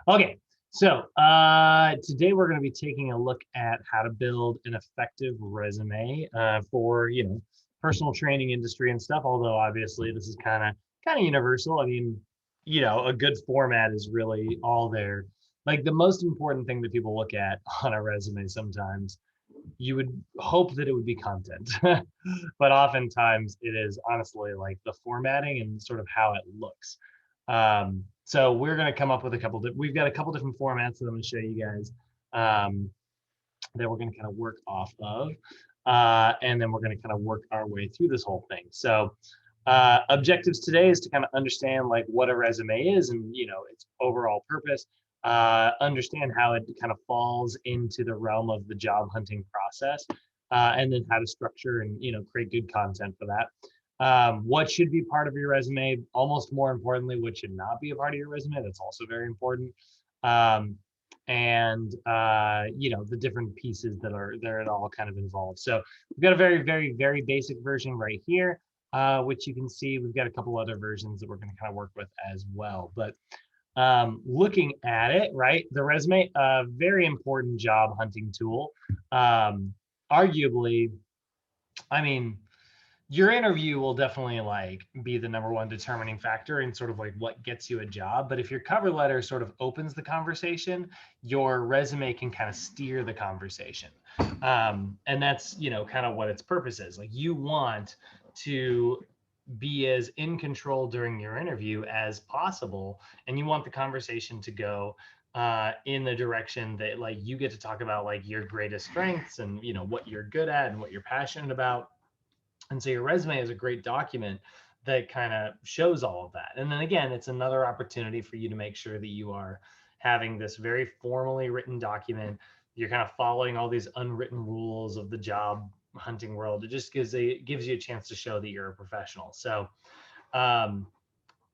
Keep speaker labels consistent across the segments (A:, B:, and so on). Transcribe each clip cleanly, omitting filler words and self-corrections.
A: Okay, so today we're going to be taking a look at how to build an effective resume for personal training industry and stuff. Although obviously this is kind of universal. I mean, a good format is really all there. Like the most important thing that people look at on a resume sometimes, you would hope that it would be content, but oftentimes it is honestly like the formatting and sort of how it looks. So we're going to come up with we've got a couple different formats that I'm going to show you guys that we're going to kind of work off of. And then we're going to kind of work our way through this whole thing. So objectives today is to kind of understand like what a resume is and, its overall purpose. Understand how it kind of falls into the realm of the job hunting process, and then how to structure and create good content for that. What should be part of your resume? Almost more importantly, what should not be a part of your resume? That's also very important. And the different pieces that are there, it all kind of involved. So we've got a very, very, very basic version right here, which you can see. We've got a couple other versions that we're going to kind of work with as well. But looking at it, right, the resume, a very important job hunting tool. Arguably, I mean, your interview will definitely like be the number one determining factor in sort of like what gets you a job. But if your cover letter sort of opens the conversation, your resume can kind of steer the conversation. And that's, kind of what its purpose is. Like you want to be as in control during your interview as possible. And you want the conversation to go in the direction that like you get to talk about like your greatest strengths and, what you're good at and what you're passionate about. And so your resume is a great document that kind of shows all of that. And then again, it's another opportunity for you to make sure that you are having this very formally written document. You're kind of following all these unwritten rules of the job hunting world. It just gives you a chance to show that you're a professional. So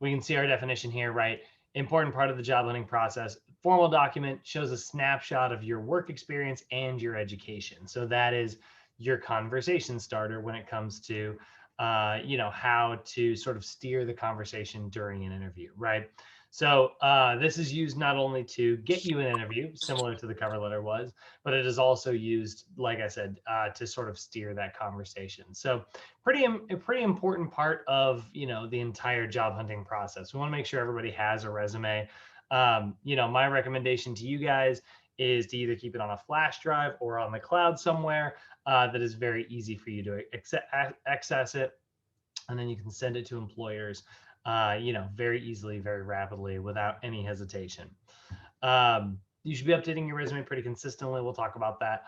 A: we can see our definition here, right? Important part of the job hunting process. Formal document shows a snapshot of your work experience and your education. So that is your conversation starter when it comes to how to sort of steer the conversation during an interview, right? So this is used not only to get you an interview, similar to the cover letter was, but it is also used, like I said, to sort of steer that conversation. So a pretty important part of the entire job hunting process. We want to make sure everybody has a resume. My recommendation to you guys is to either keep it on a flash drive or on the cloud somewhere that is very easy for you to access it. And then you can send it to employers, very easily, very rapidly, without any hesitation. You should be updating your resume pretty consistently. We'll talk about that.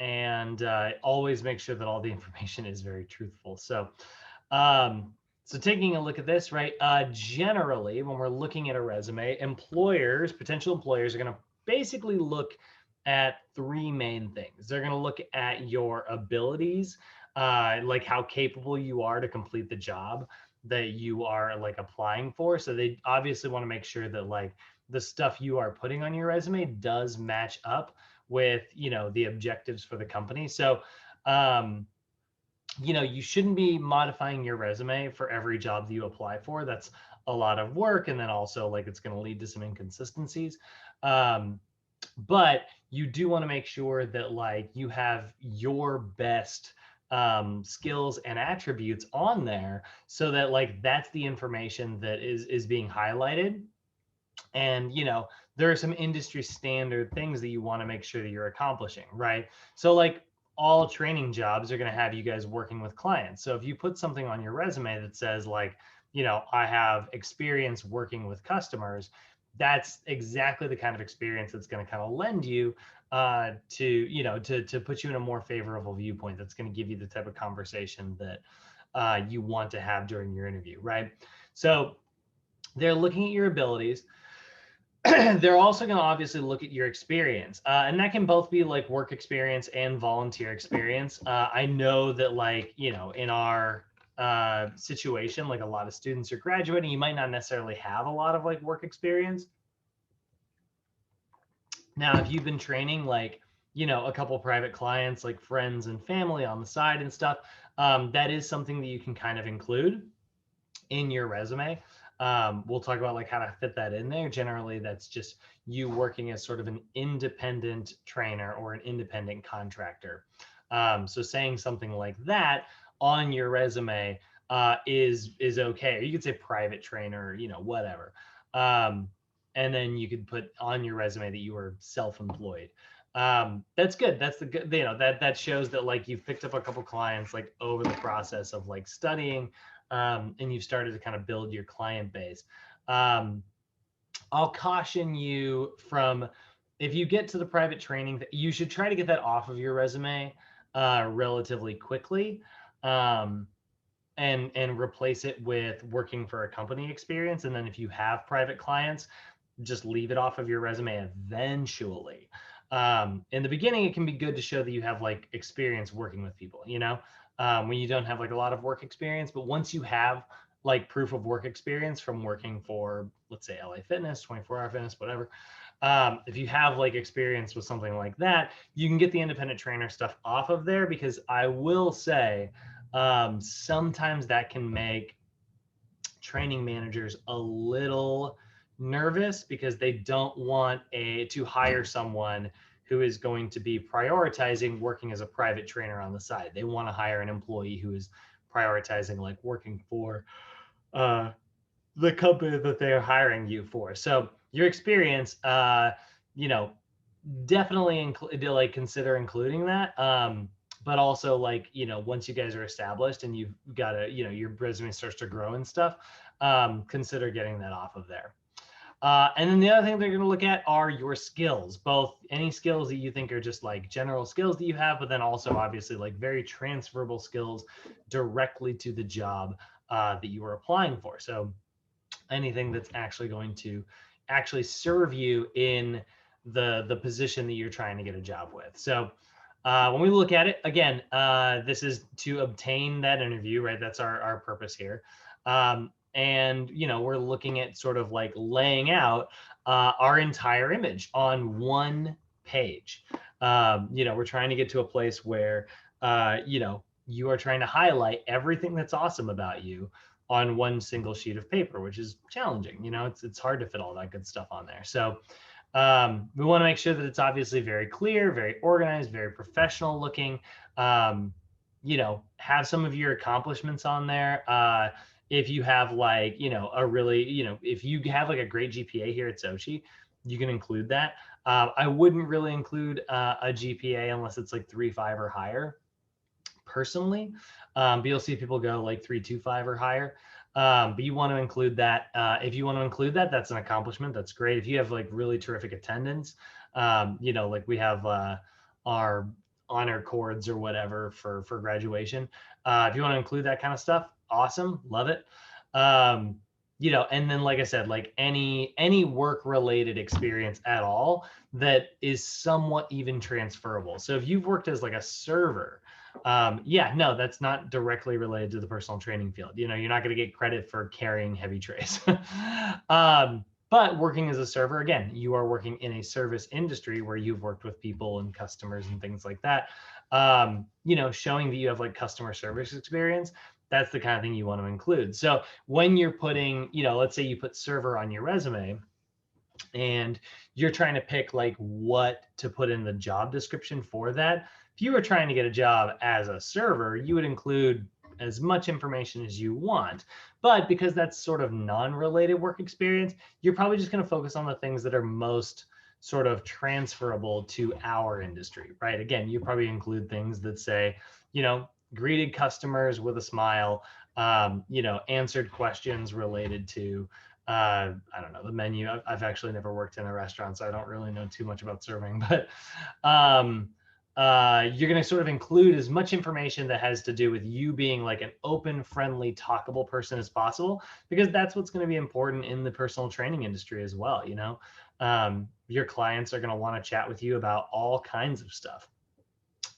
A: And always make sure that all the information is very truthful. So taking a look at this, right, generally, when we're looking at a resume, potential employers are going to basically look at three main things. They're going to look at your abilities, like how capable you are to complete the job that you are like applying for. So they obviously want to make sure that like the stuff you are putting on your resume does match up with, the objectives for the company. So, you shouldn't be modifying your resume for every job that you apply for. That's a lot of work. And then also like it's going to lead to some inconsistencies. But you do want to make sure that like you have your best skills and attributes on there so that like that's the information that is being highlighted. And there are some industry standard things that you want to make sure that you're accomplishing, right? So like all training jobs are going to have you guys working with clients. So if you put something on your resume that says like, I have experience working with customers, that's exactly the kind of experience that's going to kind of lend you to put you in a more favorable viewpoint. That's going to give you the type of conversation that you want to have during your interview, right? So they're looking at your abilities. They're also going to obviously look at your experience, and that can both be like work experience and volunteer experience. I know that like, in our situation, like a lot of students are graduating, you might not necessarily have a lot of like work experience. Now, if you've been training like, a couple private clients, like friends and family on the side and stuff, that is something that you can kind of include. in your resume. We'll talk about like how to fit that in there. Generally, that's just you working as sort of an independent trainer or an independent contractor. So saying something like that on your resume is okay. Or you could say private trainer, you know, whatever. Um, and then you could put on your resume that you were self-employed. That's good. That's the good, you know, that shows that like you've picked up a couple clients like over the process of like studying, and you've started to kind of build your client base. Um, I'll caution you from, if you get to the private training, you should try to get that off of your resume relatively quickly, um, and replace it with working for a company experience. And then if you have private clients, just leave it off of your resume eventually. In the beginning, it can be good to show that you have like experience working with people, you know, when you don't have like a lot of work experience. But once you have like proof of work experience from working for, let's say, LA Fitness, 24-hour fitness, whatever. If you have like experience with something like that, you can get the independent trainer stuff off of there, because I will say sometimes that can make training managers a little nervous, because they don't want to hire someone who is going to be prioritizing working as a private trainer on the side. They want to hire an employee who is prioritizing like working for uh, the company that they're hiring you for. So your experience, you know, definitely like consider including that. But also like, you know, once you guys are established and you've got a, you know, your resume starts to grow and stuff, consider getting that off of there. And then the other thing they're going to look at are your skills, both any skills that you think are just like general skills that you have, but then also obviously like very transferable skills directly to the job that you are applying for. So anything that's actually going to actually serve you in the position that you're trying to get a job with. So when we look at it again, this is to obtain that interview, right? That's our purpose here. And you know, we're looking at sort of like laying out our entire image on one page. You know, we're trying to get to a place where you know, you are trying to highlight everything that's awesome about you on one single sheet of paper, which is challenging. You know, it's hard to fit all that good stuff on there. So we want to make sure that it's obviously very clear, very organized, very professional looking. You know, have some of your accomplishments on there. If you have like, you know, a really, you know, if you have like a great GPA here at Sochi, you can include that. I wouldn't really include a GPA unless it's like 3.5 or higher personally. But you'll see people go like 3.25 or higher. But you want to include that. If you want to include that, that's an accomplishment. That's great. If you have like really terrific attendance, you know, like we have our honor cords or whatever for graduation. If you want to include that kind of stuff, awesome, love it. You know, and then like I said, like any work related experience at all that is somewhat even transferable. So if you've worked as like a server, yeah, no, that's not directly related to the personal training field. You know, you're not going to get credit for carrying heavy trays. But working as a server, again, you are working in a service industry where you've worked with people and customers and things like that. You know, showing that you have like customer service experience, that's the kind of thing you want to include. So when you're putting, you know, let's say you put server on your resume and you're trying to pick like what to put in the job description for that. If you were trying to get a job as a server, you would include as much information as you want. But because that's sort of non-related work experience, you're probably just going to focus on the things that are most sort of transferable to our industry, right? Again, you probably include things that say, you know, greeted customers with a smile, you know, answered questions related to I don't know, the menu. I've actually never worked in a restaurant, so I don't really know too much about serving, but you're going to sort of include as much information that has to do with you being like an open, friendly, talkable person as possible, because that's what's going to be important in the personal training industry as well. You know, your clients are going to want to chat with you about all kinds of stuff.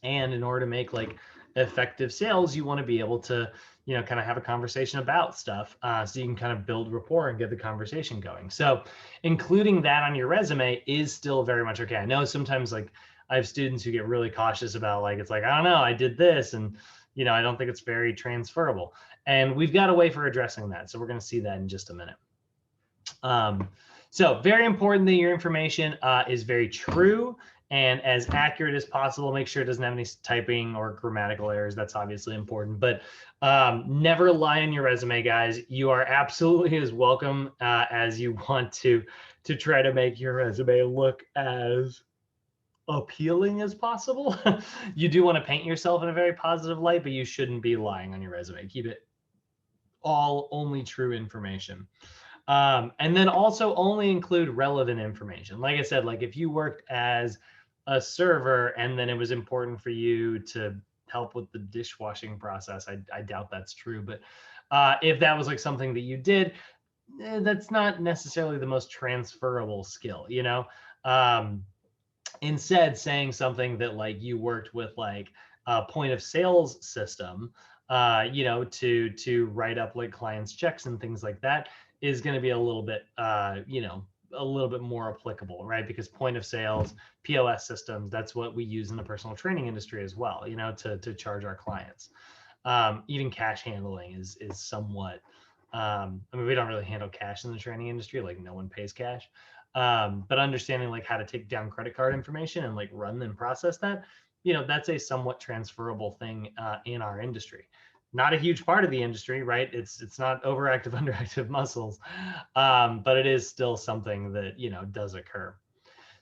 A: And in order to make like effective sales, you want to be able to, you know, kind of have a conversation about stuff, so you can kind of build rapport and get the conversation going. So including that on your resume is still very much okay. I know sometimes like I have students who get really cautious about like, it's like, I don't know, I did this, and I don't think it's very transferable. And we've got a way for addressing that. So we're going to see that in just a minute. So very important that your information is very true and as accurate as possible. Make sure it doesn't have any typing or grammatical errors. That's obviously important, but never lie on your resume, guys. You are absolutely as welcome as you want to try to make your resume look as appealing as possible. You do want to paint yourself in a very positive light, but you shouldn't be lying on your resume. Keep it all only true information. And then also only include relevant information. Like I said, like if you worked as a server and then it was important for you to help with the dishwashing process, I doubt that's true. But if that was like something that you did, that's not necessarily the most transferable skill, Instead, saying something that like you worked with like a point of sales system, to write up like clients' checks and things like that is going to be a little bit, a little bit more applicable, right? Because point of sales, POS systems, that's what we use in the personal training industry as well, to charge our clients. Even cash handling is somewhat, we don't really handle cash in the training industry, like no one pays cash. But understanding like how to take down credit card information and like run and process that, that's a somewhat transferable thing in our industry. Not a huge part of the industry, right? It's not overactive, underactive muscles, but it is still something that, does occur.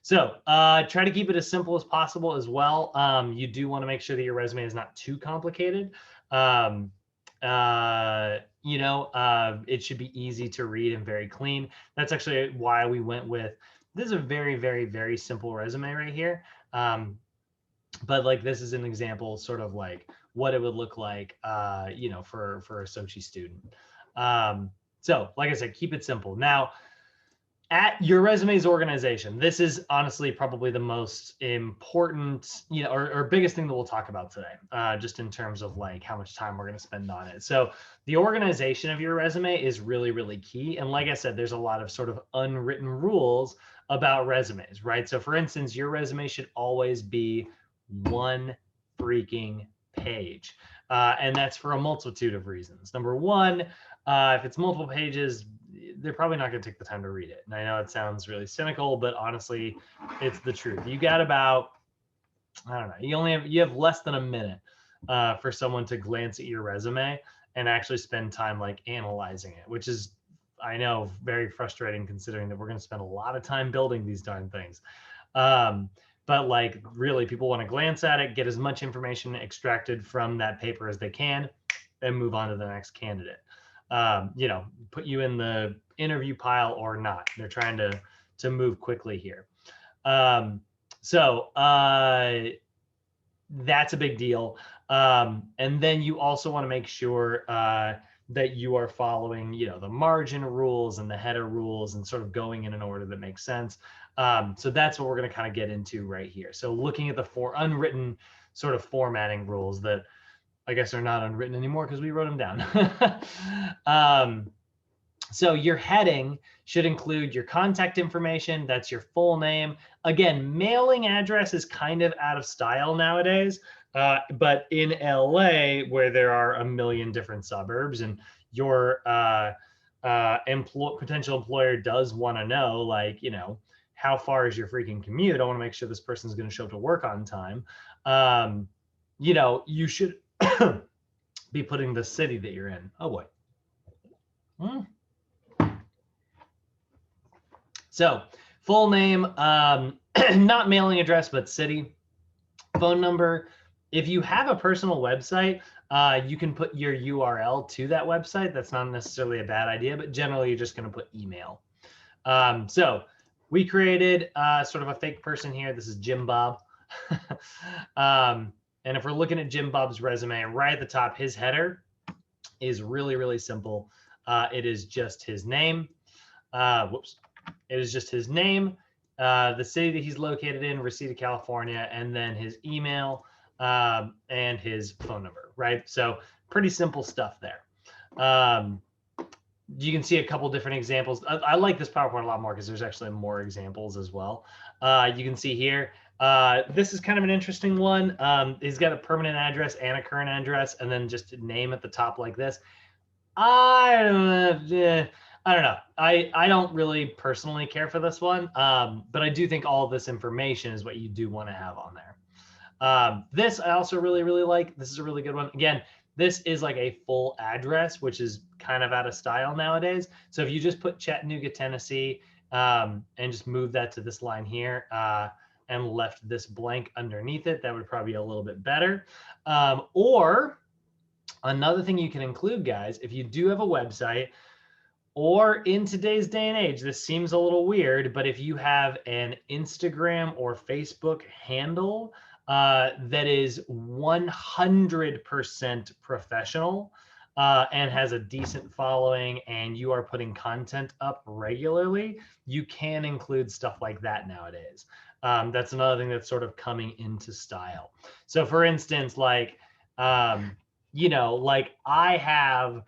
A: So try to keep it as simple as possible as well. You do want to make sure that your resume is not too complicated. It should be easy to read and very clean. That's actually why we went with, this is a very, very, very simple resume right here. But like, this is an example sort of like what it would look like, for a Sochi student. So like I said, keep it simple. Now, at your resume's organization, this is honestly probably the most important, or biggest thing that we'll talk about today, just in terms of like how much time we're going to spend on it. So the organization of your resume is really, really key. And like I said, there's a lot of sort of unwritten rules about resumes, right? So for instance, your resume should always be one freaking page. And that's for a multitude of reasons. Number one, if it's multiple pages, they're probably not going to take the time to read it. And I know it sounds really cynical, but honestly, it's the truth. You got about, I don't know, you have less than a minute for someone to glance at your resume and actually spend time like analyzing it, which is, I know, very frustrating considering that we're going to spend a lot of time building these darn things. But like really, people want to glance at it, get as much information extracted from that paper as they can, and move on to the next candidate. Put you in the interview pile or not. They're trying to move quickly here. So that's a big deal. And then you also want to make sure that you are following, the margin rules and the header rules and sort of going in an order that makes sense. So that's what we're going to kind of get into right here. So looking at the unwritten sort of formatting rules that I guess are not unwritten anymore because we wrote them down. So your heading should include your contact information. That's your full name. Again, mailing address is kind of out of style nowadays. But in LA, where there are a million different suburbs and your potential employer does want to know, like, how far is your freaking commute? I want to make sure this person's going to show up to work on time. You should be putting the city that you're in. Oh boy. So full name, not mailing address, but city. Phone number. If you have a personal website, you can put your URL to that website. That's not necessarily a bad idea, but generally you're just going to put email. So we created sort of a fake person here. This is Jim Bob. And if we're looking at Jim Bob's resume, right at the top, his header is really, really simple. It is just his name. It is just his name, the city that he's located in, Reseda, California, and then his email and his phone number, right? So pretty simple stuff there. You can see a couple different examples. I like this PowerPoint a lot more because there's actually more examples as well. You can see here, This is kind of an interesting one. He's got a permanent address and a current address, and then just a name at the top like this. I don't know. I don't really personally care for this one, but I do think all of this information is what you do want to have on there. This I also really, really like. This is a really good one. Again, this is like a full address, which is kind of out of style nowadays. So if you just put Chattanooga, Tennessee, and just move that to this line here, and left this blank underneath it, that would probably be a little bit better. Or another thing you can include, guys, if you do have a website, or in today's day and age, this seems a little weird, but if you have an Instagram or Facebook handle that is 100% professional and has a decent following, and you are putting content up regularly, you can include stuff like that nowadays. That's another thing that's sort of coming into style. So for instance, like, like I have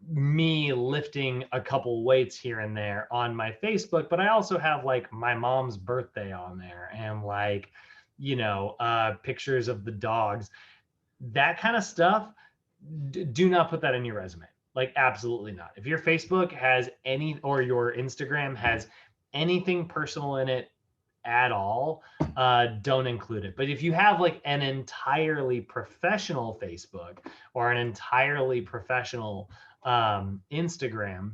A: me lifting a couple weights here and there on my Facebook, but I also have like my mom's birthday on there and like, pictures of the dogs, that kind of stuff. Do not put that in your resume. Like, absolutely not. If your Facebook has any, or your Instagram has anything personal in it at all, don't include it. But if you have like an entirely professional Facebook or an entirely professional Instagram,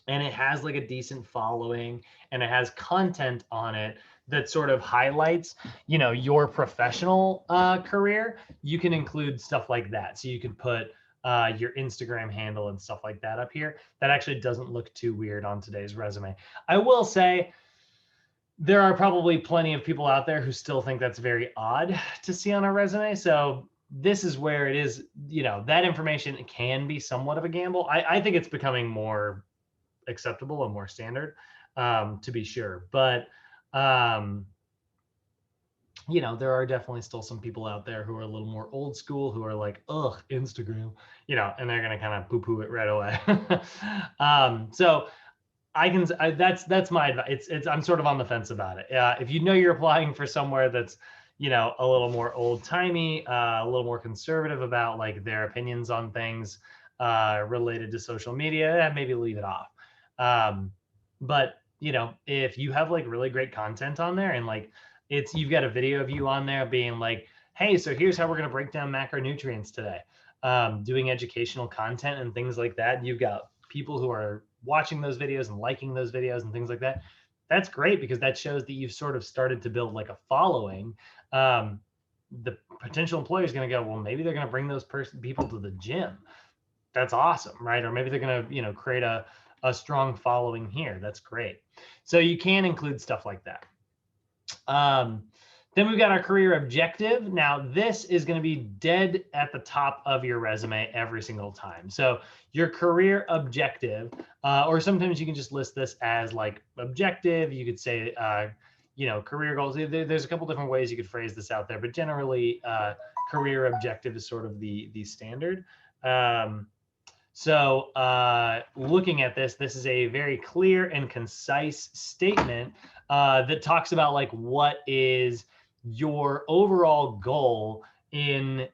A: and it has like a decent following and it has content on it that sort of highlights, your professional career, you can include stuff like that. So you can put your Instagram handle and stuff like that up here. That actually doesn't look too weird on today's resume. I will say there are probably plenty of people out there who still think that's very odd to see on a resume. So this is where it is, that information can be somewhat of a gamble. I think it's becoming more acceptable and more standard, to be sure. But, there are definitely still some people out there who are a little more old school, who are like, ugh, Instagram, and they're going to kind of poo-poo it right away. So that's my advice. I'm sort of on the fence about it. If you're applying for somewhere that's, a little more old timey, a little more conservative about like their opinions on things related to social media, maybe leave it off. But if you have like really great content on there and like you've got a video of you on there being like, hey, so here's how we're going to break down macronutrients today, doing educational content and things like that. You've got people who are watching those videos and liking those videos and things like that. That's great, because that shows that you've sort of started to build like a following. The potential employer is going to go, well, maybe they're going to bring those people to the gym. That's awesome, right? Or maybe they're going to, create a strong following here. That's great. So you can include stuff like that. Then we've got our career objective. Now, this is going to be dead at the top of your resume every single time. So your career objective, or sometimes you can just list this as like objective. You could say, career goals. There's a couple different ways you could phrase this out there, but generally, career objective is sort of the standard. So looking at this is a very clear and concise statement that talks about like what is your overall goal in,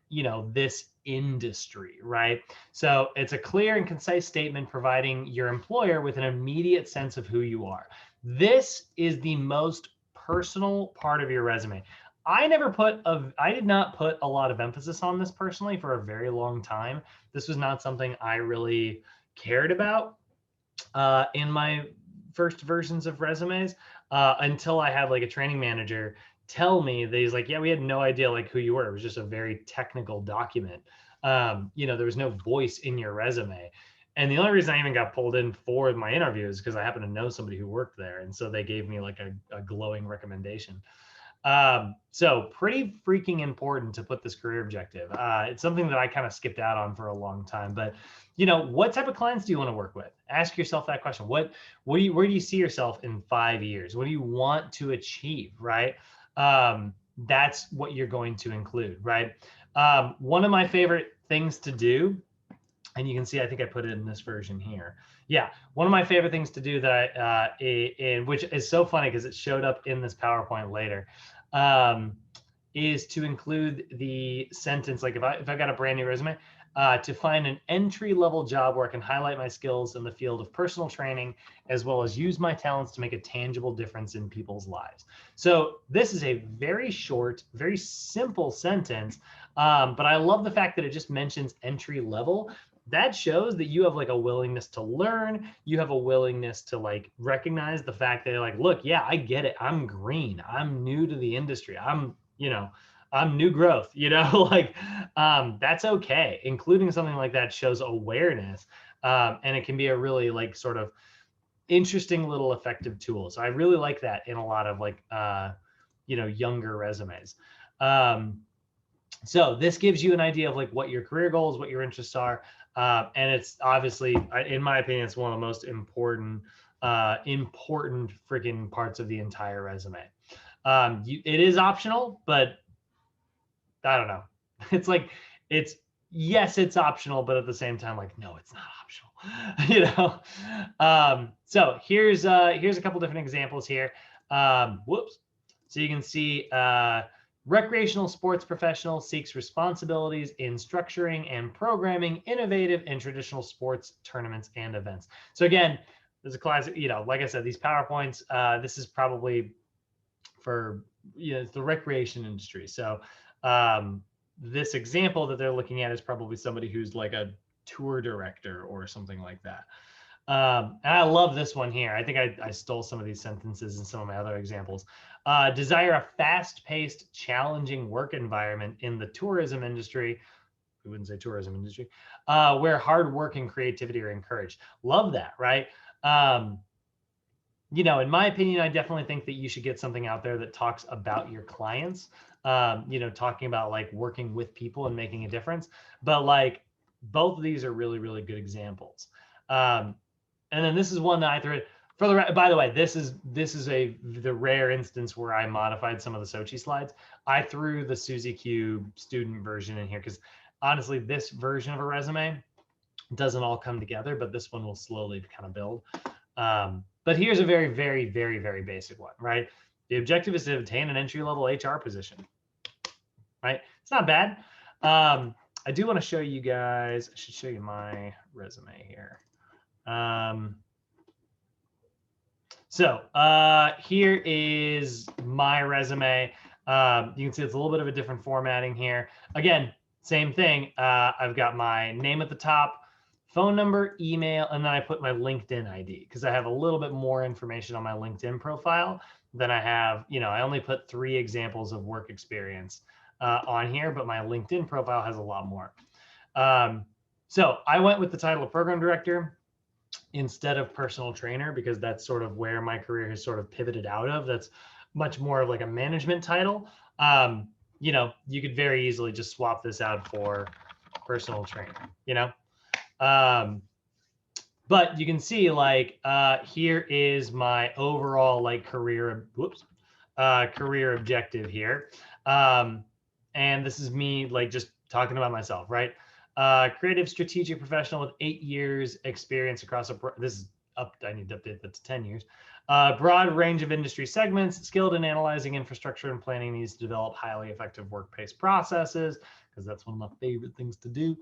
A: this industry, right? So it's a clear and concise statement providing your employer with an immediate sense of who you are. This is the most personal part of your resume. I did not put a lot of emphasis on this personally for a very long time. This was not something I really cared about in my first versions of resumes until I had like a training manager tell me that he's like, yeah, we had no idea like who you were. It was just a very technical document. There was no voice in your resume. And the only reason I even got pulled in for my interview is because I happen to know somebody who worked there. And so they gave me like a glowing recommendation. So pretty freaking important to put this career objective. It's something that I kind of skipped out on for a long time, but what type of clients do you want to work with? Ask yourself that question. Where do you see yourself in 5 years? What do you want to achieve? Right. That's what you're going to include, right? One of my favorite things to do, and you can see, I think I put it in this version here. Yeah, one of my favorite things to do that which is so funny because it showed up in this PowerPoint later. is to include the sentence, like if I've got a brand new resume, to find an entry-level job where I can highlight my skills in the field of personal training, as well as use my talents to make a tangible difference in people's lives. So this is a very short, very simple sentence, but I love the fact that it just mentions entry level. That shows that you have like a willingness to learn. You have a willingness to like recognize the fact that you're like, look, yeah, I get it. I'm green. I'm new to the industry. I'm new growth, like that's okay. Including something like that shows awareness. And it can be a really like sort of interesting little effective tool. So I really like that in a lot of like, younger resumes. So this gives you an idea of like what your career goals, what your interests are. And it's obviously, in my opinion, it's one of the most important freaking parts of the entire resume. It is optional, but I don't know. It's like, yes, it's optional, but at the same time, like, no, it's not optional, So here's a couple different examples here. Whoops. So you can see, recreational sports professional seeks responsibilities in structuring and programming innovative and traditional sports tournaments and events. So again, there's a classic, like I said, these PowerPoints, this is probably for, it's the recreation industry. So this example that they're looking at is probably somebody who's like a tour director or something like that. And I love this one here. I think I stole some of these sentences in some of my other examples. Desire a fast-paced, challenging work environment in the tourism industry. We wouldn't say tourism industry, where hard work and creativity are encouraged. Love that, right? In my opinion, I definitely think that you should get something out there that talks about your clients, talking about like working with people and making a difference. But like both of these are really, really good examples. And then this is one that I threw for the, by the way, this is the rare instance where I modified some of the Sochi slides. I threw the Suzy Q student version in here because honestly, this version of a resume doesn't all come together, but this one will slowly kind of build. But here's a very, very, very, very basic one, right? The objective is to obtain an entry-level HR position, right? It's not bad. I do want to show you guys, I should show you my resume here. So here is my resume. You can see it's a little bit of a different formatting here. Again, same thing. I've got my name at the top, phone number, email, and then I put my LinkedIn ID because I have a little bit more information on my LinkedIn profile than I have. I only put 3 examples of work experience on here, but my LinkedIn profile has a lot more. So I went with the title of program director instead of personal trainer because that's sort of where my career has sort of pivoted out of. That's much more of like a management title. You could very easily just swap this out for personal trainer, but you can see like here is my overall like career objective here. And this is me like just talking about myself, right? Creative strategic professional with 8 years experience across this is up, I need to update that to 10 years. Broad range of industry segments, skilled in analyzing infrastructure and planning needs to develop highly effective workplace processes, because that's one of my favorite things to do.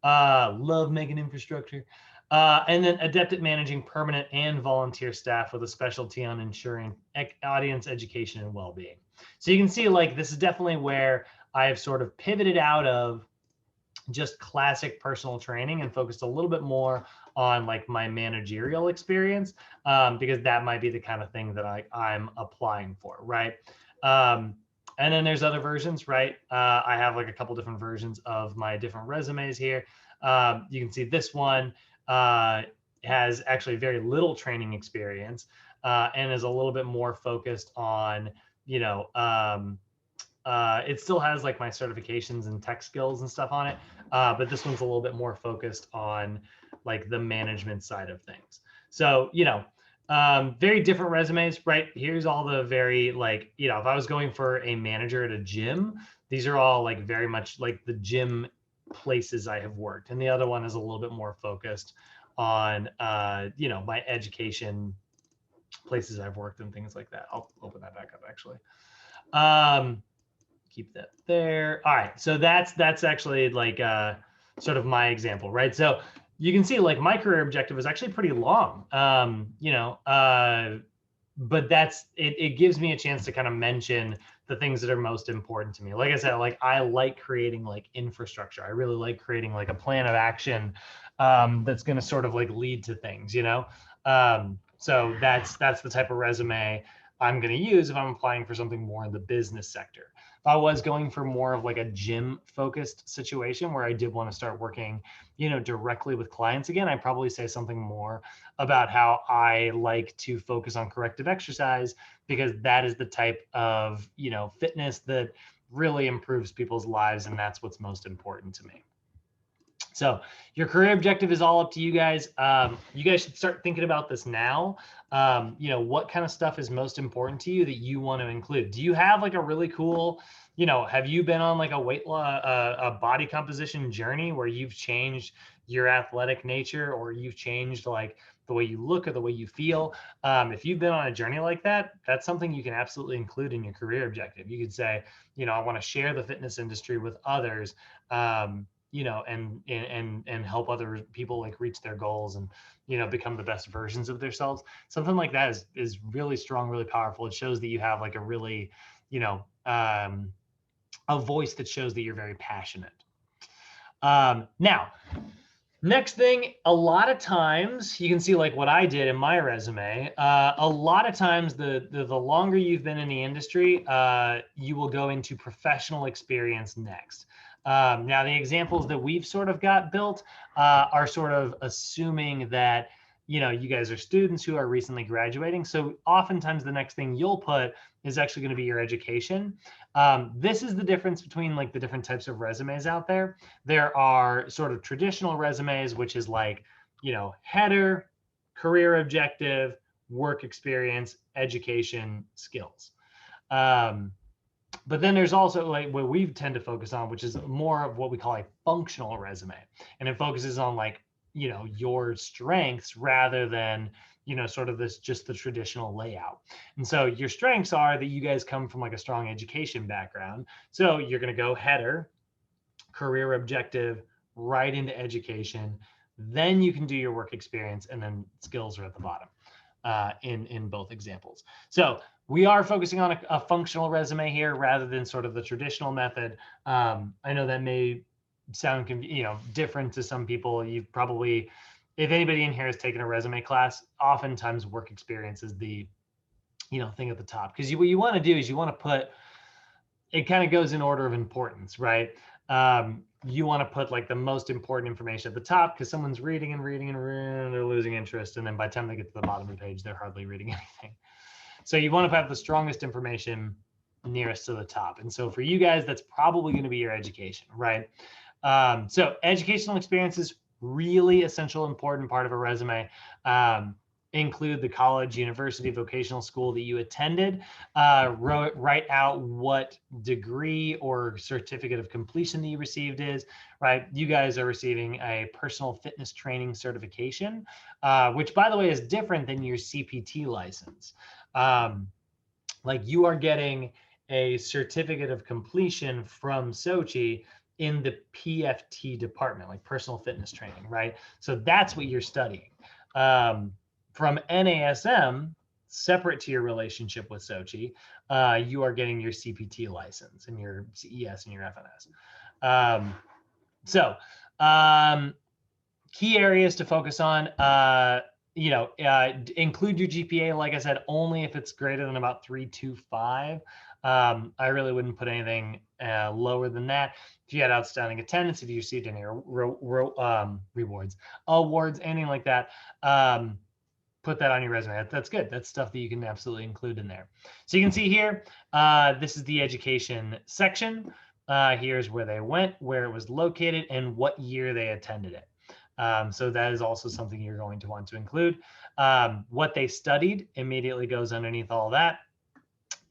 A: Love making infrastructure. And then adept at managing permanent and volunteer staff with a specialty on ensuring audience education and well-being. So you can see like this is definitely where I have sort of pivoted out of just classic personal training and focused a little bit more on like my managerial experience, because that might be the kind of thing that I'm applying for, right? And then there's other versions, right? I have like a couple different versions of my different resumes here. You can see this one has actually very little training experience and is a little bit more focused on, it still has like my certifications and tech skills and stuff on it. But this one's a little bit more focused on like the management side of things. So, very different resumes, right? Here's all the very like, if I was going for a manager at a gym, these are all like very much like the gym places I have worked. And the other one is a little bit more focused on, my education places I've worked and things like that. I'll open that back up actually. Keep that there. All right. So that's actually like sort of my example, right? So you can see like my career objective is actually pretty long. But it gives me a chance to kind of mention the things that are most important to me. Like I said, like I like creating like infrastructure. I really like creating like a plan of action that's going to sort of like lead to things, so that's the type of resume I'm going to use if I'm applying for something more in the business sector. If I was going for more of like a gym focused situation where I did want to start working, directly with clients again, I'd probably say something more about how I like to focus on corrective exercise, because that is the type of, fitness that really improves people's lives. And that's what's most important to me. So your career objective is all up to you guys. You guys should start thinking about this now. What kind of stuff is most important to you that you want to include? Do you have like a really cool, have you been on like a a body composition journey where you've changed your athletic nature, or you've changed like the way you look or the way you feel? If you've been on a journey like that, that's something you can absolutely include in your career objective. You could say, I want to share the fitness industry with others. And help other people like reach their goals and, become the best versions of themselves. Something like that is really strong, really powerful. It shows that you have like a really, a voice that shows that you're very passionate. Now, next thing, a lot of times you can see like what I did in my resume. A lot of times the longer you've been in the industry, you will go into professional experience next. Now, the examples that we've sort of got built are sort of assuming that, you guys are students who are recently graduating. So oftentimes the next thing you'll put is actually going to be your education. This is the difference between like the different types of resumes out there. There are sort of traditional resumes, which is like, header, career objective, work experience, education, skills. But then there's also like what we tend to focus on, which is more of what we call a functional resume. And it focuses on like, your strengths rather than, sort of just the traditional layout. And so your strengths are that you guys come from like a strong education background. So you're going to go header, career objective, right into education. Then you can do your work experience, and then skills are at the bottom in both examples. So we are focusing on a functional resume here rather than sort of the traditional method. I know that may sound different to some people. You've probably, if anybody in here has taken a resume class, oftentimes work experience is the thing at the top, because what you want to do is you want to put, it kind of goes in order of importance, right? You want to put like the most important information at the top, because someone's reading and they're losing interest, and then by the time they get to the bottom of the page, they're hardly reading anything. So you want to have the strongest information nearest to the top. And so for you guys, that's probably going to be your education, right? So educational experience is really essential, important part of a resume. Include the college, university, vocational school that you attended. Write out what degree or certificate of completion that you received is, right? You guys are receiving a personal fitness training certification, which by the way is different than your CPT license. Like you are getting a certificate of completion from Sochi in the PFT department, like personal fitness training, right? So that's what you're studying. From NASM, separate to your relationship with Sochi, you are getting your CPT license and your CES and your FNS. Key areas to focus on, include your GPA, like I said, only if it's greater than about 3.25. I really wouldn't put anything lower than that. If you had outstanding attendance, if you received any rewards, awards, anything like that, put that on your resume. That's good. That's stuff that you can absolutely include in there. So you can see here, this is the education section. Here's where they went, where it was located, and what year they attended it. So that is also something you're going to want to include. What they studied immediately goes underneath all that.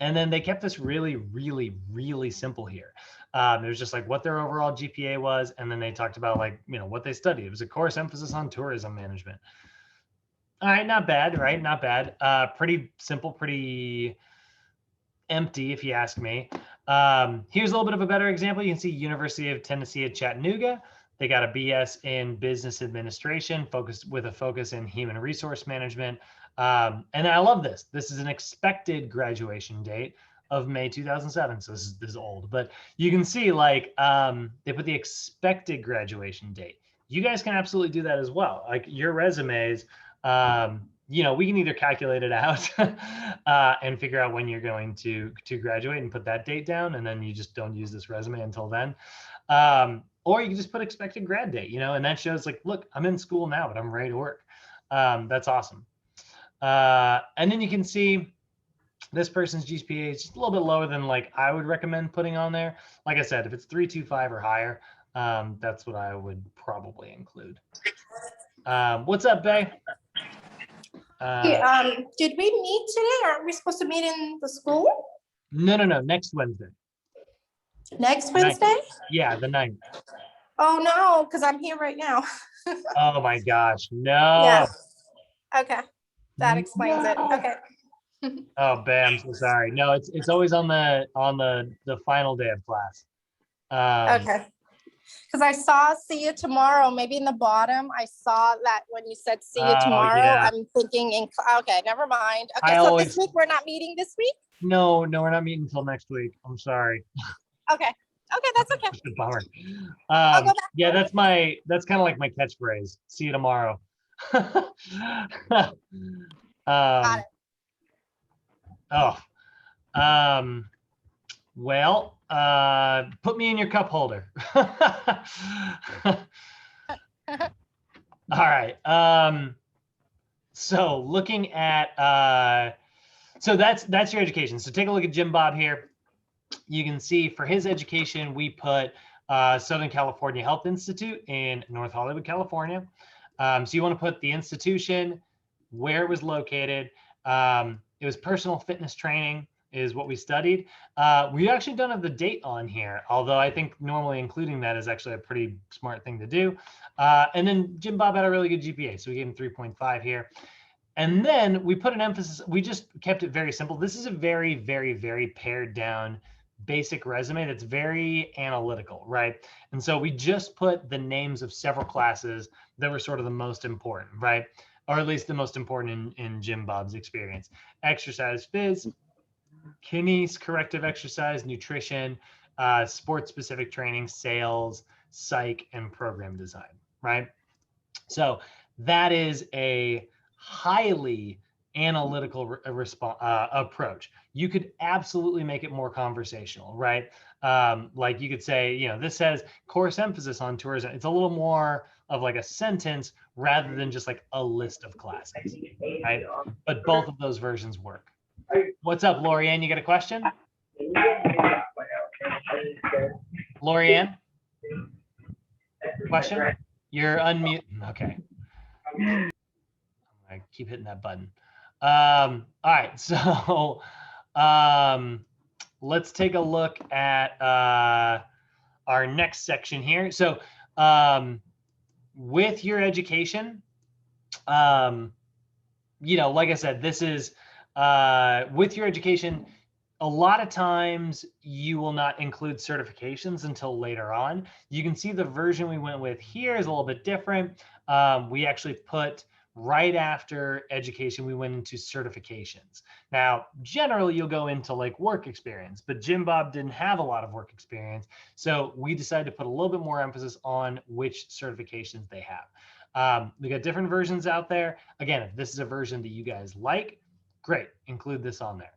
A: And then they kept this really, really, really simple here. It was just like what their overall GPA was. And then they talked about like, what they studied. It was a course emphasis on tourism management. All right, not bad, right? Not bad. Pretty simple, pretty empty, if you ask me. Here's a little bit of a better example. You can see University of Tennessee at Chattanooga. They got a BS in business administration, with a focus in human resource management. And I love this. This is an expected graduation date of May 2007. So this is old, but you can see like they put the expected graduation date. You guys can absolutely do that as well. Like your resumes, you know, we can either calculate it out and figure out when you're going to graduate and put that date down, and then you just don't use this resume until then. Or you can just put expected grad date, you know, and that shows like, look, I'm in school now, but I'm ready to work. That's awesome. And then you can see this person's GPA is just a little bit lower than like I would recommend putting on there. Like I said, if it's 3.25 or higher, that's what I would probably include. What's up, Bay?
B: Did we meet today, or are we supposed to meet in the school?
A: No, next Wednesday.
B: Next Wednesday?
A: Yeah, the 9th.
B: Oh no, because I'm here right now.
A: Oh my gosh, no.
B: Yeah. Okay, that explains it. Okay.
A: Oh, Bay, I'm so sorry. No, it's always on the final day of class.
B: Okay. Because I saw see you tomorrow, maybe in the bottom. I saw that when you said see you tomorrow. Yeah. I'm thinking okay, never mind. Okay, so this week we're not meeting this week?
A: No, we're not meeting until next week. I'm sorry.
B: Okay, that's okay.
A: That's a bummer.
B: I'll go back.
A: Yeah, that's kind of like my catchphrase. See you tomorrow.
B: Got it.
A: Well, put me in your cup holder. All right. So looking at, so that's your education. So take a look at Jim Bob here. You can see for his education, we put Southern California Health Institute in North Hollywood, California. So you want to put the institution, where it was located. It was personal fitness training is what we studied. We actually don't have the date on here, although I think normally including that is actually a pretty smart thing to do. And then Jim Bob had a really good GPA, so we gave him 3.5 here. And then we put an emphasis, we just kept it very simple. This is a very, very, very pared down basic resume that's very analytical, right? And so we just put the names of several classes that were sort of the most important, right? Or at least the most important in Jim Bob's experience. Exercise phys, kines, corrective exercise, nutrition, sports-specific training, sales, psych, and program design, right? So that is a highly analytical approach. You could absolutely make it more conversational, right? Like you could say, you know, this says course emphasis on tourism. It's a little more of like a sentence rather than just like a list of classes, right? But both of those versions work. What's up, Lorianne? You got a question? Lorianne? Question? You're unmute. Okay. I keep hitting that button. All right, so let's take a look at our next section here. So with your education, you know, like I said, this is with your education, a lot of times you will not include certifications until later on. You can see the version we went with here is a little bit different. We actually put right after education, we went into certifications. Now, generally you'll go into like work experience, but Jim Bob didn't have a lot of work experience. So we decided to put a little bit more emphasis on which certifications they have. We got different versions out there. Again, if this is a version that you guys like, great, include this on there.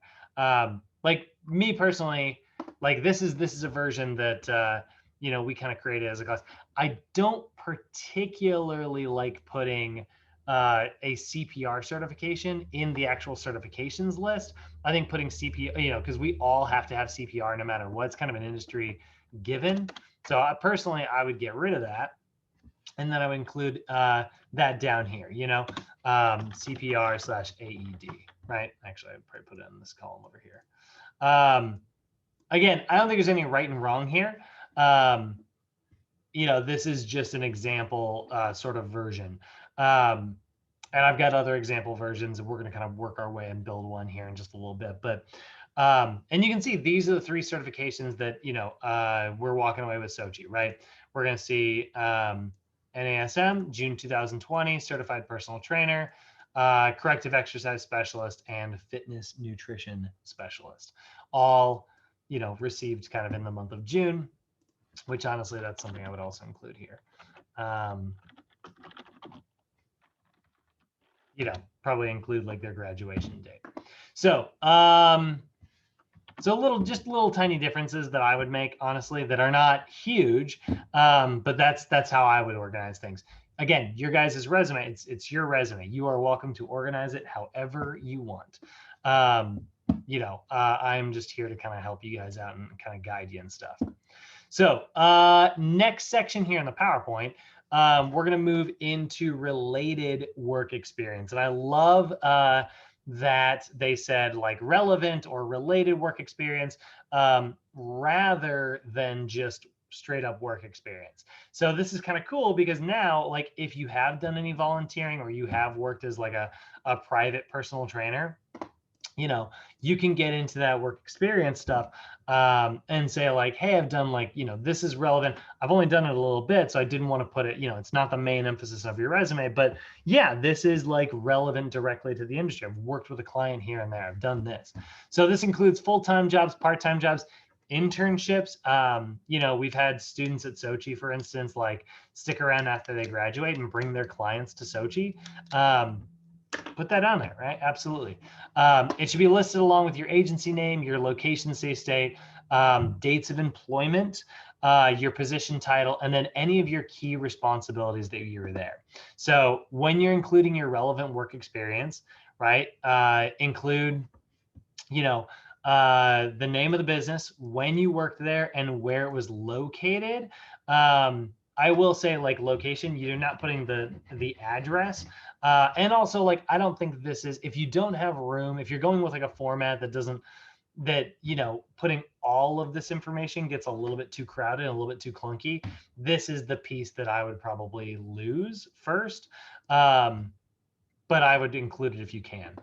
A: Like me personally, like this is a version that you know, we kind of created as a class. I don't particularly like putting a CPR certification in the actual certifications list. I think putting CPR, you know, because we all have to have CPR no matter what. It's kind of an industry given. So personally, I would get rid of that. And then I would include that down here, you know, CPR/AED, right? Actually, I'd probably put it in this column over here. Again, I don't think there's any right and wrong here. You know, this is just an example sort of version. And I've got other example versions, and we're going to kind of work our way and build one here in just a little bit. But and you can see these are the 3 certifications that, we're walking away with Sochi, right? We're going to see NASM, June 2020, certified personal trainer, corrective exercise specialist, and fitness nutrition specialist, all, received kind of in the month of June, which honestly, that's something I would also include here. Probably include like their graduation date. So, just little tiny differences that I would make, honestly, that are not huge, but that's how I would organize things. Again, your guys' resume, it's your resume. You are welcome to organize it however you want. I'm just here to kind of help you guys out and kind of guide you and stuff. So next section here in the PowerPoint, we're going to move into related work experience. And I love that they said like relevant or related work experience rather than just straight up work experience. So this is kind of cool because now, like, if you have done any volunteering or you have worked as like a private personal trainer, you can get into that work experience stuff and say like, hey, I've done like, this is relevant. I've only done it a little bit, so I didn't want to put it, it's not the main emphasis of your resume, but yeah, this is like relevant directly to the industry. I've worked with a client here and there. I've done this. So this includes full-time jobs, part-time jobs, internships. We've had students at Sochi, for instance, like stick around after they graduate and bring their clients to Sochi. Put that on there, right? Absolutely. It should be listed along with your agency name, your location, state, dates of employment, your position title, and then any of your key responsibilities that you were there. So when you're including your relevant work experience, right, include, the name of the business, when you worked there, and where it was located. I will say, like, location, you're not putting the address. And also, like, I don't think this is, if you don't have room, if you're going with like a format that doesn't, putting all of this information gets a little bit too crowded and a little bit too clunky, this is the piece that I would probably lose first. But I would include it if you can.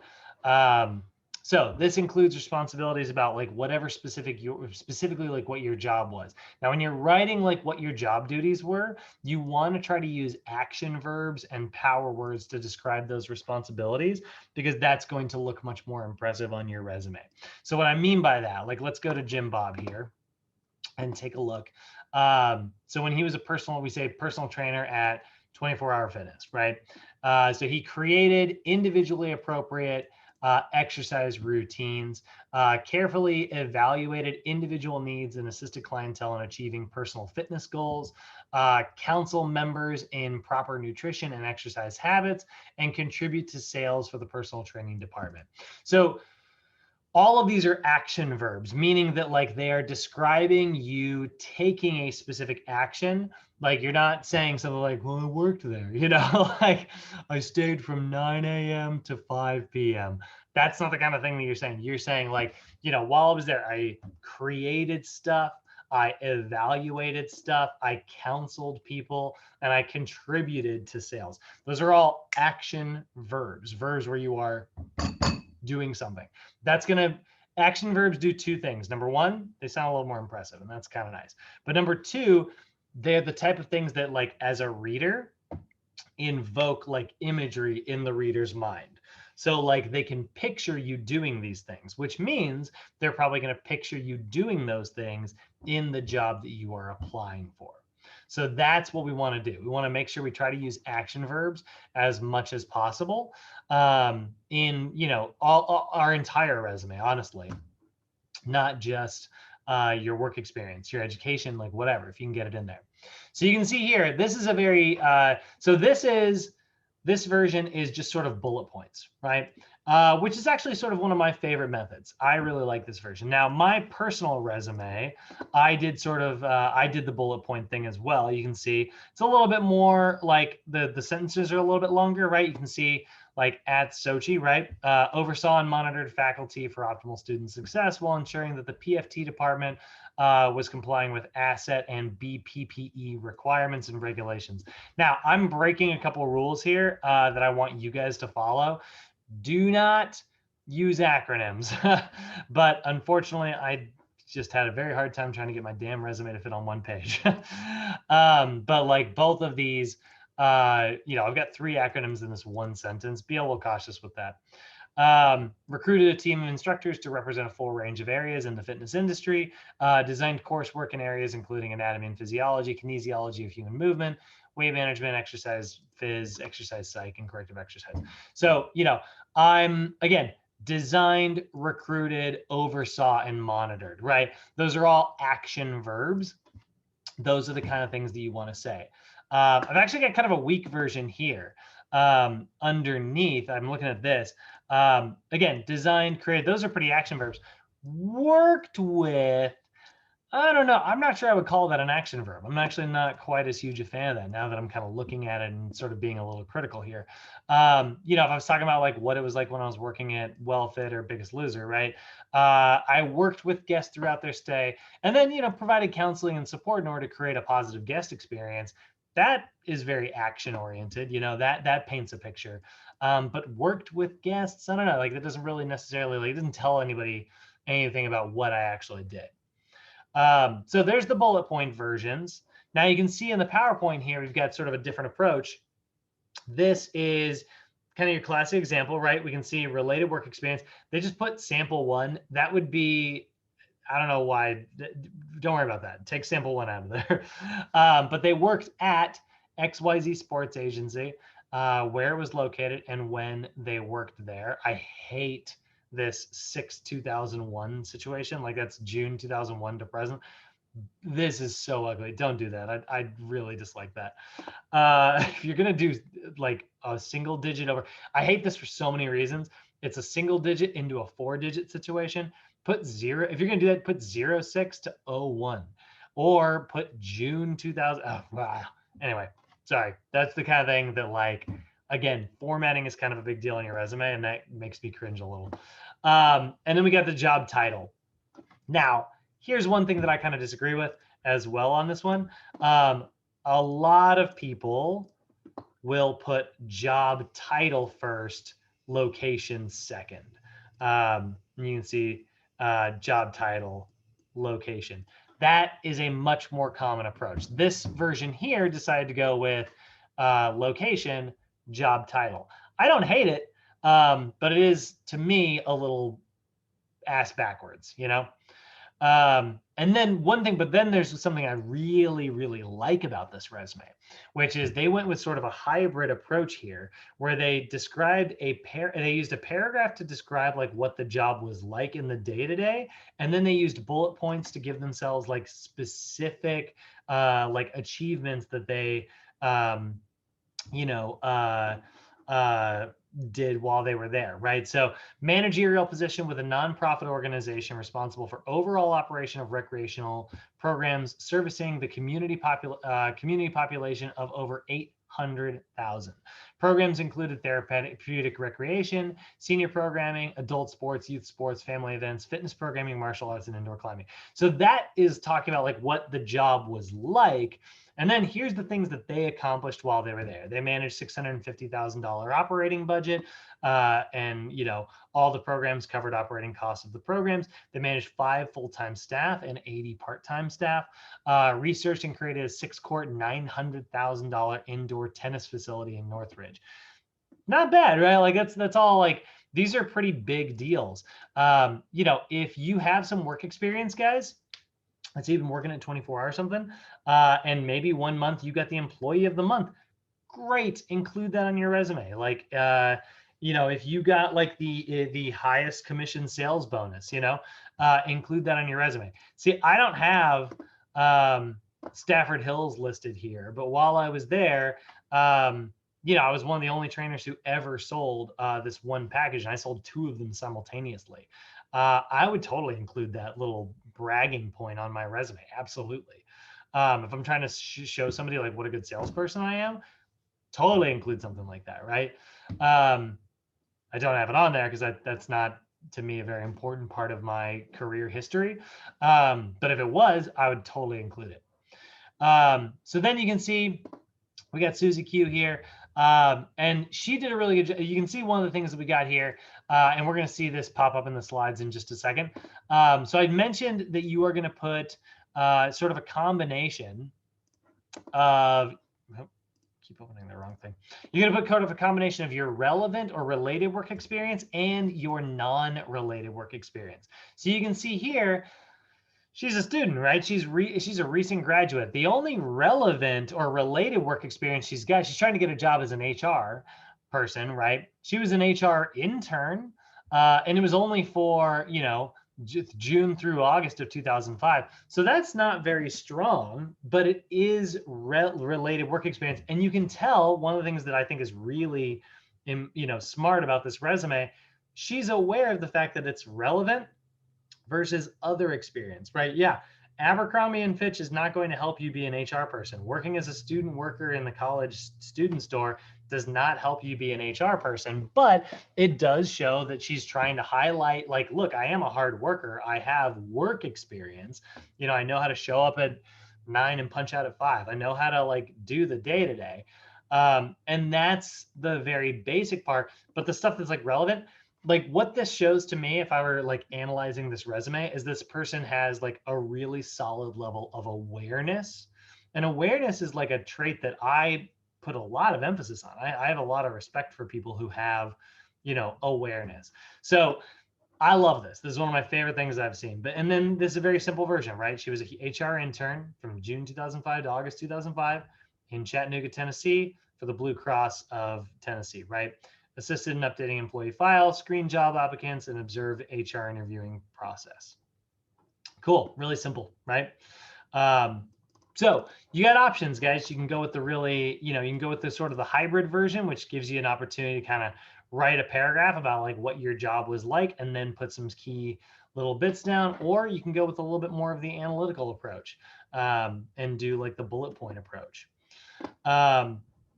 A: So this includes responsibilities about like whatever specifically like what your job was. Now, when you're writing like what your job duties were, you want to try to use action verbs and power words to describe those responsibilities, because that's going to look much more impressive on your resume. So what I mean by that, like, let's go to Jim Bob here and take a look. So when he was we say personal trainer at 24 Hour Fitness, right? So he created individually appropriate exercise routines, carefully evaluated individual needs and assisted clientele in achieving personal fitness goals, counsel members in proper nutrition and exercise habits, and contribute to sales for the personal training department. So all of these are action verbs, meaning that like they are describing you taking a specific action. Like, you're not saying something like, well, I worked there, like I stayed from 9 a.m. to 5 p.m. That's not the kind of thing that you're saying. You're saying like, while I was there, I created stuff, I evaluated stuff, I counseled people, and I contributed to sales. Those are all action verbs where you are doing something. Action verbs do 2 things. Number 1, they sound a little more impressive, and that's kind of nice. But number 2, they're the type of things that, like, as a reader, invoke like imagery in the reader's mind. So like they can picture you doing these things, which means they're probably going to picture you doing those things in the job that you are applying for. So that's what we want to do. We want to make sure we try to use action verbs as much as possible in, all our entire resume, honestly, not just your work experience, your education, like whatever, if you can get it in there. So you can see here, this is a very, this version is just sort of bullet points, right? Which is actually sort of one of my favorite methods. I really like this version. Now, my personal resume, I did the bullet point thing as well. You can see it's a little bit more like the sentences are a little bit longer, right? You can see like at Sochi, right? Oversaw and monitored faculty for optimal student success while ensuring that the PFT department was complying with asset and BPPE requirements and regulations. Now, I'm breaking a couple of rules here that I want you guys to follow. Do not use acronyms, but unfortunately, I just had a very hard time trying to get my damn resume to fit on one page. But like both of these, you know, I've got 3 acronyms in this one sentence. Be a little cautious with that. Recruited a team of instructors to represent a full range of areas in the fitness industry, designed coursework in areas including anatomy and physiology, kinesiology of human movement, weight management, exercise phys, exercise psych, and corrective exercise. So, you know, I'm, again, designed, recruited, oversaw, and monitored, right? Those are all action verbs. Those are the kind of things that you want to say. I've actually got kind of a weak version here. Underneath, I'm looking at this. Again, designed, created, those are pretty action verbs. Worked with, I don't know. I'm not sure I would call that an action verb. I'm actually not quite as huge a fan of that now that I'm kind of looking at it and sort of being a little critical here. You know, if I was talking about like what it was like when I was working at WellFit or Biggest Loser, right? I worked with guests throughout their stay and then, you know, provided counseling and support in order to create a positive guest experience. That is very action oriented, you know, that paints a picture. But worked with guests, I don't know, like that doesn't really necessarily, like it doesn't tell anybody anything about what I actually did. So there's the bullet point versions. Now you can see in the PowerPoint here, we've got sort of a different approach. This is kind of your classic example, right? We can see related work experience. They just put sample 1. That would be, I don't know why. Don't worry about that. Take sample 1 out of there. But they worked at XYZ Sports Agency, where it was located and when they worked there. I hate this 6/2001 situation. Like that's June 2001 to present. This is so ugly. Don't do that. I really dislike that. If you're gonna do like a single digit over, I hate this for so many reasons. It's a single digit into a 4-digit situation. Put 0. If you're gonna do that, put 06 to 01, or put June 2000. Oh, wow. Anyway, sorry. That's the kind of thing that, like, again, formatting is kind of a big deal on your resume, and that makes me cringe a little. And then we got the job title. Now, here's one thing that I kind of disagree with as well on this one. A lot of people will put job title first, location second. You can see job title, location. That is a much more common approach. This version here decided to go with location, job title. I don't hate it, but it is, to me, a little ass backwards, you know? And then one thing, but then there's something I really, really like about this resume, which is they went with sort of a hybrid approach here, where they described they used a paragraph to describe like what the job was like in the day-to-day, and then they used bullet points to give themselves like specific like achievements that they you know did while they were there, right? So managerial position with a nonprofit organization responsible for overall operation of recreational programs servicing the community population of over 800,000. Programs included therapeutic recreation, senior programming, adult sports, youth sports, family events, fitness programming, martial arts, and indoor climbing. So that is talking about like what the job was like. And then here's the things that they accomplished while they were there. They managed $650,000 operating budget, and you know all the programs covered operating costs of the programs. They managed 5 full-time staff and 80 part-time staff. Researched and created a 6-court, $900,000 indoor tennis facility in Northridge. Not bad, right? Like that's all like these are pretty big deals. You know, if you have some work experience, guys. Let's say you've been working at 24 hours or something, and maybe one month you got the employee of the month. Great, include that on your resume. Like, you know, if you got like the highest commission sales bonus, you know, include that on your resume. See, I don't have Stafford Hills listed here, but while I was there, you know, I was one of the only trainers who ever sold this one package, and I sold 2 of them simultaneously. I would totally include that little bragging point on my resume. Absolutely. If I'm trying to show somebody like what a good salesperson I am, totally include something like that, right? I don't have it on there because that's not to me a very important part of my career history. But if it was, I would totally include it. So then you can see we got Susie Q here. And she did a really good job. You can see one of the things that we got here, and we're going to see this pop up in the slides in just a second. So I mentioned that you are going to put sort of a combination of, keep opening the wrong thing. You're going to put kind of a combination of your relevant or related work experience and your non-related work experience. So you can see here, she's a student, right? She's a recent graduate. The only relevant or related work experience she's got, she's trying to get a job as an HR person, right? She was an HR intern, and it was only for, you know, June through August of 2005. So that's not very strong, but it is related work experience. And you can tell one of the things that I think is really, you know, smart about this resume, she's aware of the fact that it's relevant versus other experience, right? Yeah, Abercrombie and Fitch is not going to help you be an HR person. Working as a student worker in the college student store does not help you be an HR person, but it does show that she's trying to highlight, like, look, I am a hard worker. I have work experience. You know, I know how to show up at 9 and punch out at 5. I know how to like do the day-to-day. And that's the very basic part, but the stuff that's like relevant, like what this shows to me, if I were like analyzing this resume, is this person has like a really solid level of awareness. And awareness is like a trait that I put a lot of emphasis on. I have a lot of respect for people who have, you know, awareness. So I love this. This is one of my favorite things I've seen. But and then this is a very simple version, right? She was a HR intern from June 2005 to August 2005 in Chattanooga, Tennessee for the Blue Cross of Tennessee, right? Assisted in updating employee files, screen job applicants, and observe HR interviewing process. Cool, really simple, right? So you got options, guys. You can go with the really, you know, you can go with the sort of the hybrid version, which gives you an opportunity to kind of write a paragraph about like what your job was like and then put some key little bits down, or you can go with a little bit more of the analytical approach and do like the bullet point approach.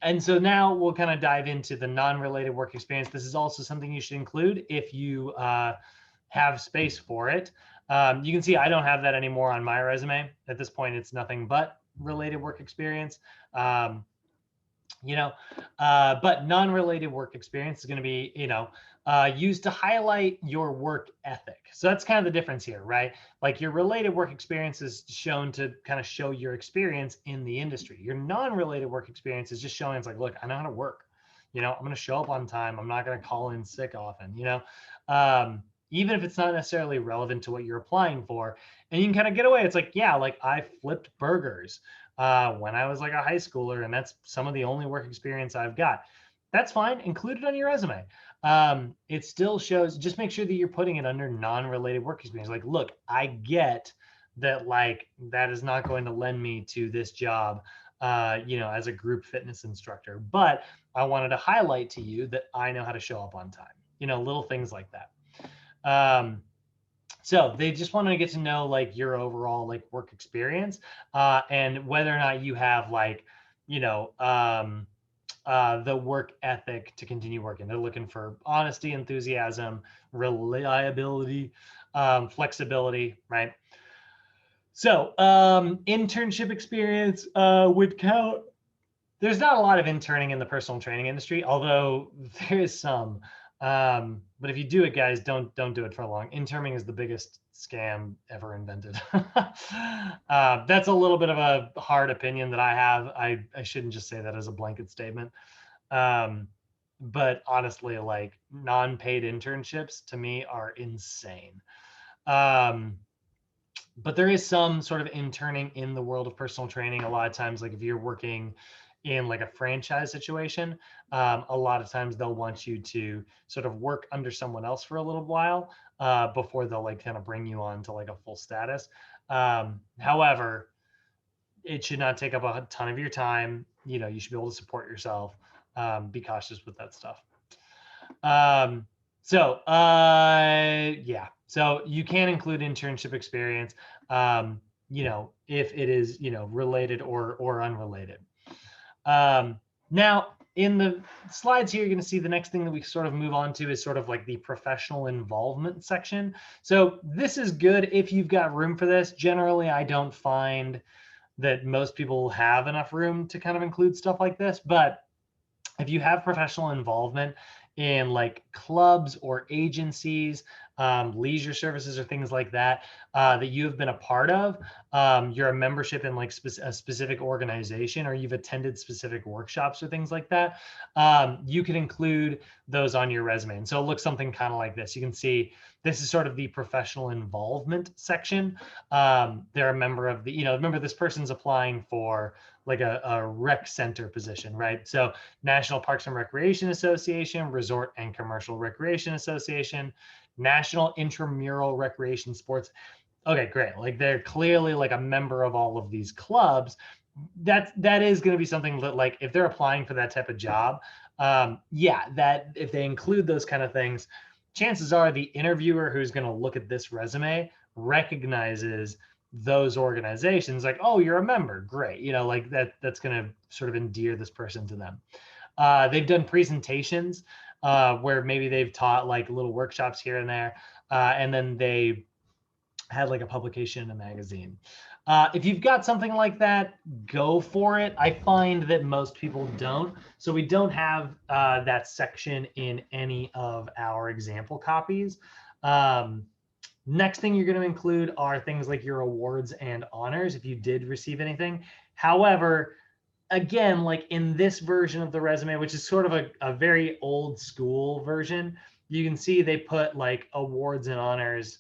A: And so now we'll kind of dive into the non-related work experience. This is also something you should include if you have space for it. You can see I don't have that anymore on my resume. At this point, it's nothing but related work experience. You know, but non-related work experience is going to be, you know, used to highlight your work ethic. So that's kind of the difference here, right? Like your related work experience is shown to kind of show your experience in the industry. Your non-related work experience is just showing it's like, look, I know how to work. You know, I'm going to show up on time. I'm not going to call in sick often, you know, even if it's not necessarily relevant to what you're applying for. And you can kind of get away. It's like, yeah, like I flipped burgers when I was like a high schooler, and that's some of the only work experience I've got. That's fine. Include it on your resume. It still shows, just make sure that you're putting it under non-related work experience. Like, look, I get that, like, that is not going to lend me to this job, you know, as a group fitness instructor, but I wanted to highlight to you that I know how to show up on time, you know, little things like that. So they just want to get to know like your overall like work experience and whether or not you have like, you know, the work ethic to continue working. They're looking for honesty, enthusiasm, reliability, flexibility, right? So internship experience would count. There's not a lot of interning in the personal training industry, although there is some. But if you do it, guys, don't do it for long. Interning is the biggest scam ever invented. That's a little bit of a hard opinion that I have. I shouldn't just say that as a blanket statement. But honestly, like non-paid internships to me are insane. But there is some sort of interning in the world of personal training. A lot of times, like if you're working in like a franchise situation, a lot of times they'll want you to sort of work under someone else for a little while before they'll like kind of bring you on to like a full status. However, it should not take up a ton of your time. You know, you should be able to support yourself. Be cautious with that stuff. Yeah, so you can include internship experience, you know, if it is, you know, related or unrelated. Now, in the slides here, you're going to see the next thing that we sort of move on to is sort of like the professional involvement section. So this is good if you've got room for this. Generally, I don't find that most people have enough room to kind of include stuff like this. But if you have professional involvement in like clubs or agencies, leisure services or things like that, that you've been a part of, you're a membership in like a specific organization, or you've attended specific workshops or things like that, you can include those on your resume. And so it looks something kind of like this. You can see this is sort of the professional involvement section. They're a member of the, remember this person's applying for like a rec center position, right? So National Parks and Recreation Association, Resort and Commercial Recreation Association, National Intramural Recreation Sports. Okay, great. Like they're clearly like a member of all of these clubs. That is going to be something that, like, if they're applying for that type of job, yeah, that if they include those kind of things, chances are the interviewer who's going to look at this resume recognizes those organizations, like, oh, you're a member, great, like that's going to sort of endear this person to them. They've done presentations where maybe they've taught like little workshops here and there, and then they had like a publication in a magazine. If you've got something like that, go for it. I find that most people don't. So we don't have that section in any of our example copies. Next thing you're going to include are things like your awards and honors, if you did receive anything. However, again, like in this version of the resume, which is sort of a very old school version, you can see they put like awards and honors.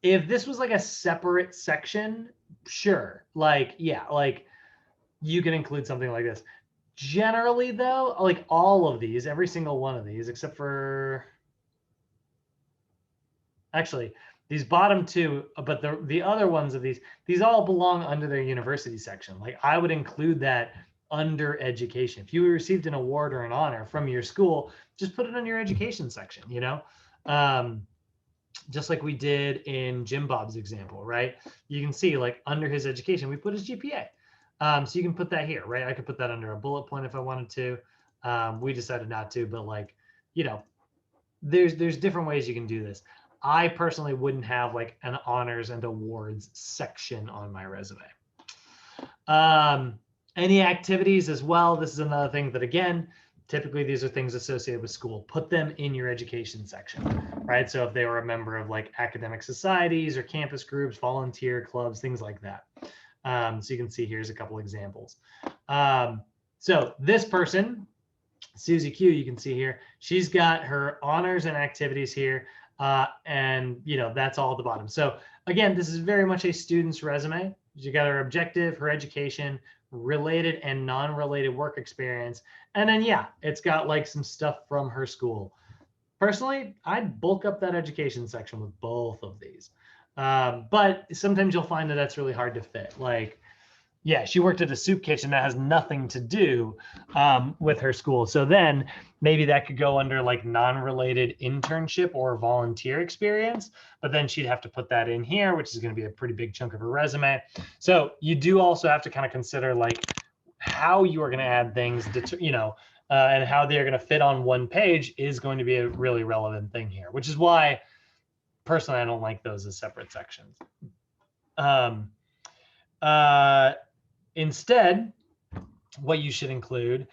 A: If this was like a separate section, sure, like, yeah, like you can include something like this. Generally though, like all of these, every single one of these, except for, actually, these bottom two, but the other ones of these all belong under their university section. Like I would include that under education. If you received an award or an honor from your school, just put it in your education section, just like we did in Jim Bob's example, right? You can see like under his education, we put his GPA. So you can put that here, right? I could put that under a bullet point if I wanted to. We decided not to, but like, there's different ways you can do this. I personally wouldn't have like an honors and awards section on my resume. Any activities as well. This is another thing that, again, typically these are things associated with school. Put them in your education section, right? So if they were a member of like academic societies or campus groups, volunteer clubs, things like that. So you can see here's a couple examples. So this person, Susie Q, you can see here, she's got her honors and activities here. And that's all at the bottom. So again, this is very much a student's resume. You got her objective, her education, related and non-related work experience. And then, yeah, it's got like some stuff from her school. Personally, I'd bulk up that education section with both of these. But sometimes you'll find that that's really hard to fit. Like, yeah, she worked at a soup kitchen that has nothing to do with her school. So then maybe that could go under like non-related internship or volunteer experience, but then she'd have to put that in here, which is going to be a pretty big chunk of her resume. So you do also have to kind of consider like how you are going to add things, and how they're going to fit on one page is going to be a really relevant thing here, which is why personally I don't like those as separate sections. Instead, what you should include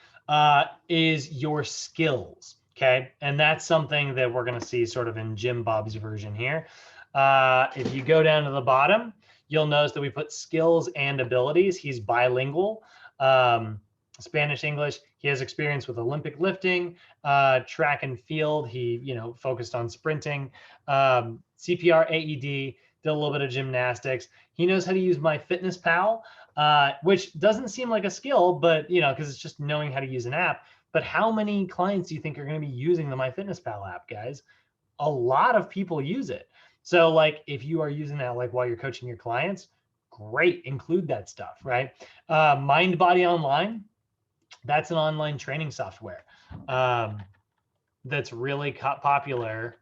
A: is your skills, okay? And that's something that we're going to see sort of in Jim Bob's version here. If you go down to the bottom, you'll notice that we put skills and abilities. He's bilingual, Spanish, English. He has experience with Olympic lifting, track and field. He, focused on sprinting, CPR, AED, did a little bit of gymnastics. He knows how to use MyFitnessPal, which doesn't seem like a skill, but because it's just knowing how to use an app. But how many clients do you think are going to be using the MyFitnessPal app, guys? A lot of people use it. So like if you are using that like while you're coaching your clients, great, include that stuff, right? MindBody Online, that's an online training software that's really popular.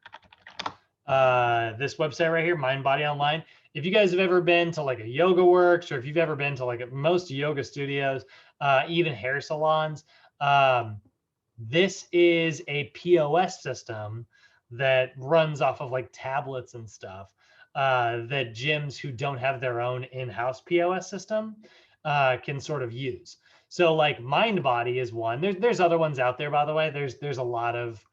A: This website right here, MindBody Online. If you guys have ever been to like a Yoga Works, or if you've ever been to like most yoga studios, even hair salons, This is a POS system that runs off of like tablets and stuff that gyms who don't have their own in-house POS system can sort of use. So like MindBody is one. There's other ones out there, by the way. There's a lot of,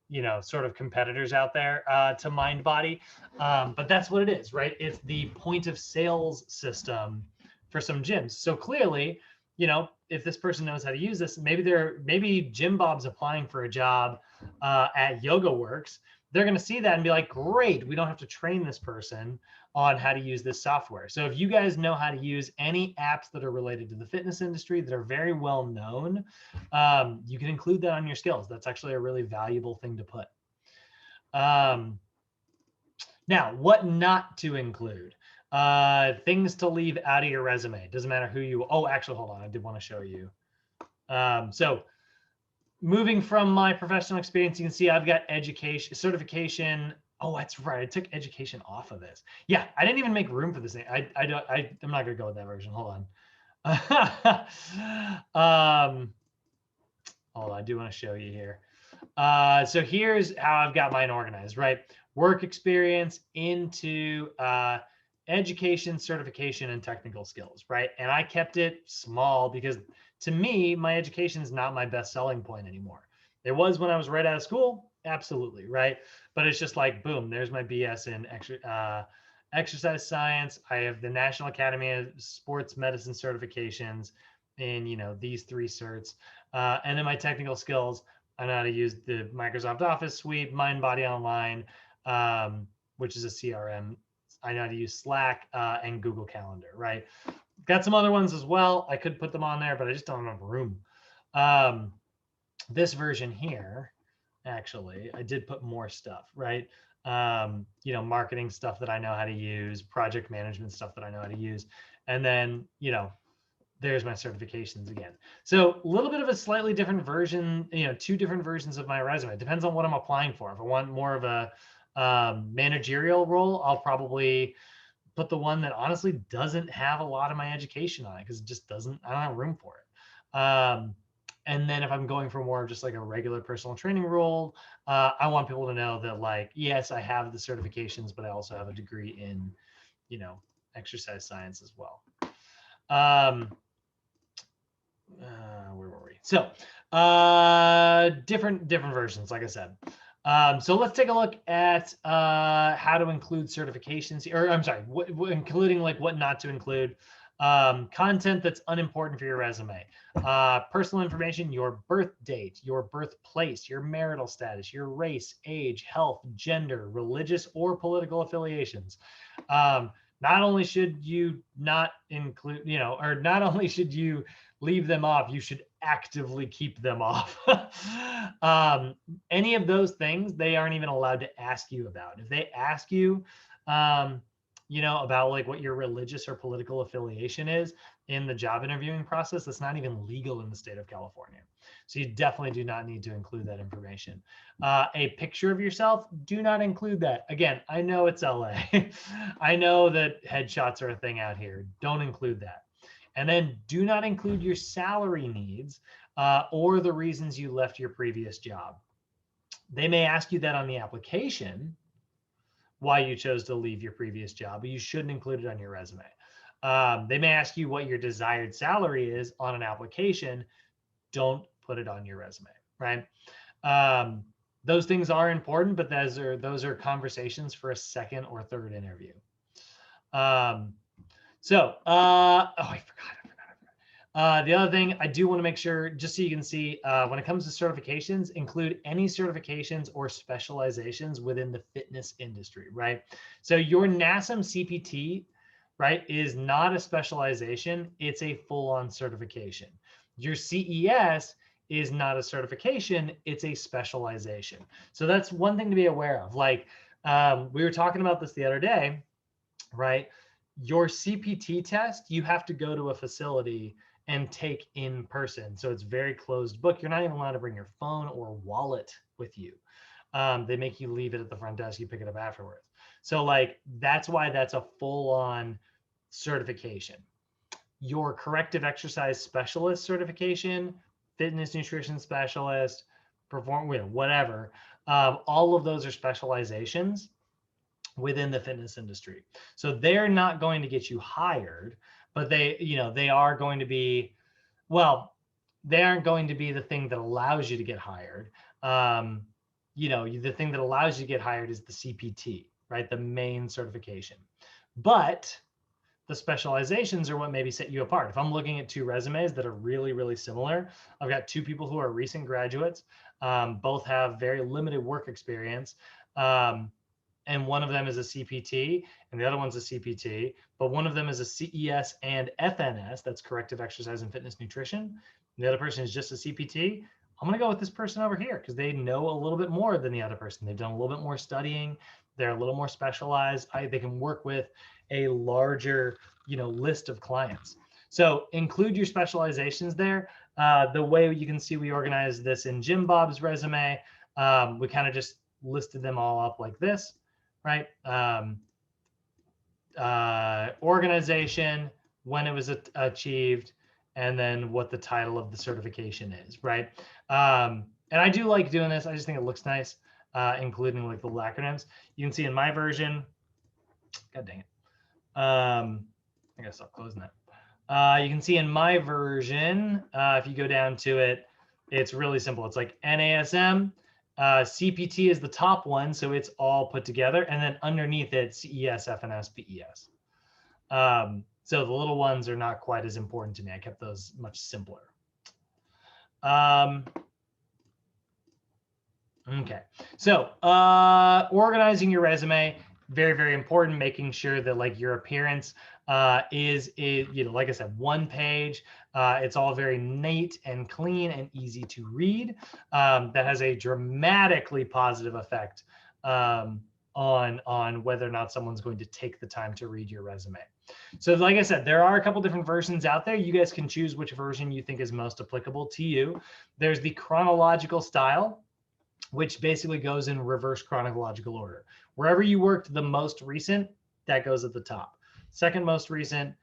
A: you know, sort of competitors out there to MindBody, but that's what it is, right? It's the point of sales system for some gyms. So clearly, you know, if this person knows how to use this, maybe Jim Bob's applying for a job at Yoga Works. They're going to see that and be like, great, we don't have to train this person on how to use this software. So if you guys know how to use any apps that are related to the fitness industry that are very well known, you can include that on your skills. That's actually a really valuable thing to put. Now, what not to include? Things to leave out of your resume. Doesn't matter who you, oh, actually, hold on. I did want to show you. So moving from my professional experience, you can see I've got education, certification. Oh, that's right. I took education off of this. Yeah, I didn't even make room for this thing. I'm not gonna go with that version. Hold on. Hold on, I do want to show you here. So here's how I've got mine organized, right? Work experience into education, certification, and technical skills, right? And I kept it small because to me, my education is not my best selling point anymore. It was when I was right out of school, absolutely, right? But it's just like, boom, there's my BS in exercise science. I have the National Academy of Sports Medicine certifications in, you know, these 3 certs. And then my technical skills, I know how to use the Microsoft Office suite, MindBody Online, which is a CRM. I know how to use Slack and Google Calendar, right? Got some other ones as well. I could put them on there, but I just don't have room. This version here, actually, I did put more stuff, right? You know, marketing stuff that I know how to use, project management stuff that I know how to use. And then, you know, there's my certifications again. So a little bit of a slightly different version, you know, 2 different versions of my resume. It depends on what I'm applying for. If I want more of a managerial role, I'll probably put the one that honestly doesn't have a lot of my education on it because it just doesn't, I don't have room for it. And then if I'm going for more of just like a regular personal training role, I want people to know that like, yes, I have the certifications, but I also have a degree in, you know, exercise science as well. Where were we? So different versions, like I said. So let's take a look at how to include certifications, or I'm sorry, including like what not to include. Content that's unimportant for your resume. Personal information, your birth date, your birthplace, your marital status, your race, age, health, gender, religious or political affiliations. Not only should you not include, you know, or not only should you leave them off, you should actively keep them off. Any of those things, they aren't even allowed to ask you about. If they ask you, you know, about like what your religious or political affiliation is in the job interviewing process, that's not even legal in the state of California. So you definitely do not need to include that information. A picture of yourself, do not include that. Again, I know it's LA. I know that headshots are a thing out here. Don't include that. And then do not include your salary needs or the reasons you left your previous job. They may ask you that on the application, why you chose to leave your previous job, but you shouldn't include it on your resume. They may ask you what your desired salary is on an application. Don't put it on your resume, right? Those things are important, but those are conversations for a second or third interview. I forgot. The other thing I do want to make sure, just so you can see, when it comes to certifications, include any certifications or specializations within the fitness industry, right? So your NASM CPT, right, is not a specialization. It's a full-on certification. Your CES is not a certification. It's a specialization. So that's one thing to be aware of. Like we were talking about this the other day, right? Your CPT test, you have to go to a facility and take in person. So it's very closed book. You're not even allowed to bring your phone or wallet with you. They make you leave it at the front desk. You pick it up afterwards. So like, that's why that's a full-on certification. Your corrective exercise specialist certification, fitness nutrition specialist, whatever. All of those are specializations within the fitness industry. So they're not going to get you hired, but they are going to be, well, they aren't going to be the thing that allows you to get hired. The thing that allows you to get hired is the CPT, right? The main certification. But the specializations are what maybe set you apart. If I'm looking at two resumes that are really, really similar, I've got two people who are recent graduates, both have very limited work experience. And one of them is a CPT and the other one's a CPT, but one of them is a CES and FNS, that's corrective exercise and fitness nutrition. And the other person is just a CPT. I'm going to go with this person over here because they know a little bit more than the other person. They've done a little bit more studying. They're a little more specialized. They can work with a larger, list of clients. So include your specializations there. The way you can see we organize this in Jim Bob's resume, we kind of just listed them all up like this, right? Organization, when it was achieved, and then what the title of the certification is, right? And I do like doing this. I just think it looks nice, including like the little acronyms. You can see in my version, God dang it. I gotta stop closing that. You can see in my version, if you go down to it, it's really simple. It's like NASM, CPT is the top one, so it's all put together, and then underneath it, CES, FNS, PES. So the little ones are not quite as important to me. I kept those much simpler. Okay, so organizing your resume, very, very important, making sure that like your appearance is, like I said, one page. It's all very neat and clean and easy to read. That has a dramatically positive effect on whether or not someone's going to take the time to read your resume. So like I said, there are a couple different versions out there. You guys can choose which version you think is most applicable to you. There's the chronological style, which basically goes in reverse chronological order. Wherever you worked the most recent, that goes at the top. Second most recent,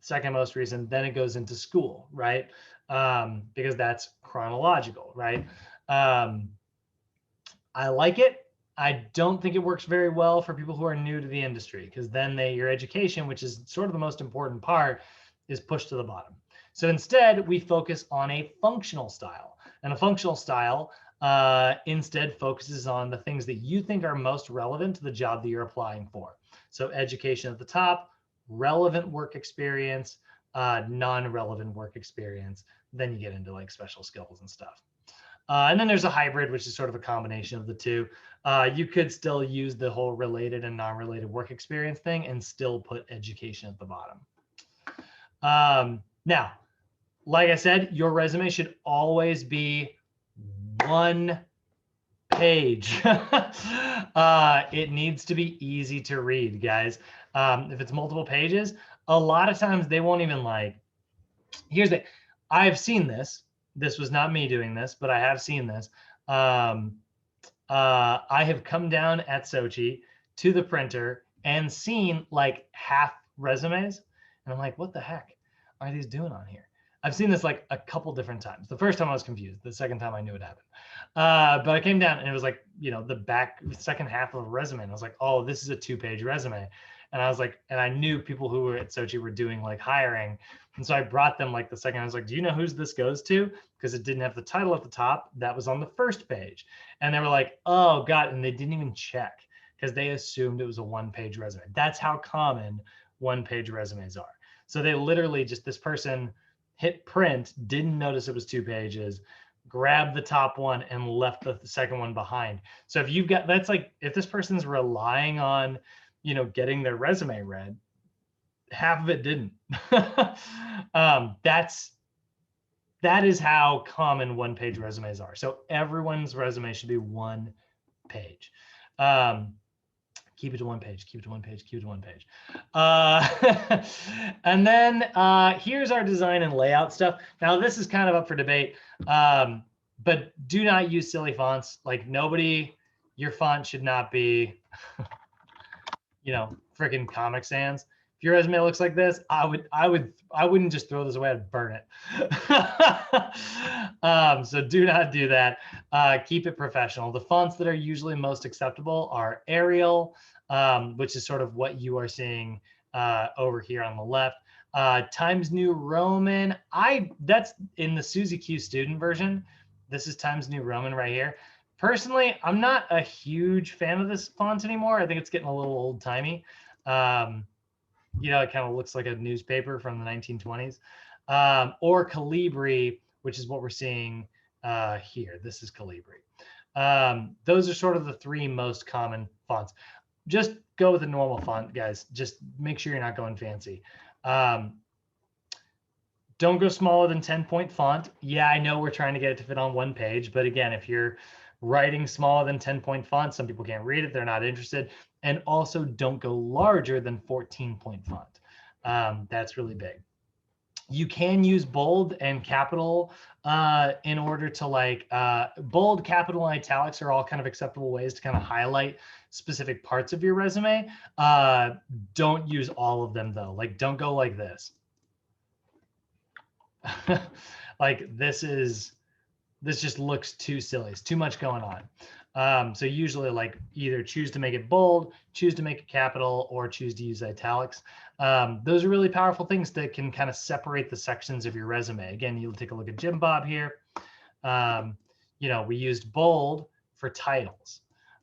A: then it goes into school, right? Because that's chronological, right? I like it. I don't think it works very well for people who are new to the industry, because then your education, which is sort of the most important part, is pushed to the bottom. So instead, we focus on a functional style. And a functional style instead focuses on the things that you think are most relevant to the job that you're applying for. So education at the top, relevant work experience, non-relevant work experience. Then you get into like special skills and stuff. And then there's a hybrid, which is sort of a combination of the two. You could still use the whole related and non-related work experience thing and still put education at the bottom. Now, like I said, your resume should always be one page. It needs to be easy to read, guys. If it's multiple pages, a lot of times they won't even like, here's the, I've seen this. This was not me doing this, but I have seen this. I have come down at Sochi to the printer and seen like half resumes. And I'm like, what the heck are these doing on here? I've seen this like a couple different times. The first time I was confused. The second time I knew it happened. But I came down and it was like, the second half of a resume. And I was like, oh, this is a 2-page resume. And I was like, and I knew people who were at Sochi were doing like hiring. And so I brought them like the second, I was like, do you know who this goes to? Because it didn't have the title at the top. That was on the first page. And they were like, oh God. And they didn't even check because they assumed it was a 1-page resume. That's how common 1-page resumes are. So they literally just, this person hit print, didn't notice it was 2 pages, grabbed the top one and left the second one behind. So if you've got, that's like, if this person's relying on, getting their resume read, half of it didn't. That is how common 1-page resumes are. So everyone's resume should be 1 page. Keep it to 1 page, keep it to 1 page, keep it to 1 page. And then here's our design and layout stuff. Now this is kind of up for debate, but do not use silly fonts. Like your font should not be, freaking Comic Sans. If your resume looks like this, I wouldn't just throw this away, I'd burn it. So do not do that. Keep it professional. The fonts that are usually most acceptable are Arial, which is sort of what you are seeing over here on the left. Times New Roman, that's in the Suzy Q student version. This is Times New Roman right here. Personally, I'm not a huge fan of this font anymore. I think it's getting a little old timey. You know, it kind of looks like a newspaper from the 1920s. Or Calibri, which is what we're seeing here. This is Calibri. Those are sort of the three most common fonts. Just go with a normal font, guys. Just make sure you're not going fancy. Don't go smaller than 10-point font. Yeah, I know we're trying to get it to fit on one page, but again, if you're writing smaller than 10-point font, some people can't read it, they're not interested. And also don't go larger than 14-point font. That's really big. You can use bold and capital in order to like, bold, capital, and italics are all kind of acceptable ways to kind of highlight specific parts of your resume. Don't use all of them though. Like, don't go like this. Like this just looks too silly. It's too much going on. So usually like either choose to make it bold, choose to make it capital, or choose to use italics. Those are really powerful things that can kind of separate the sections of your resume. Again, you'll take a look at Jim Bob here. You know, we used bold for titles,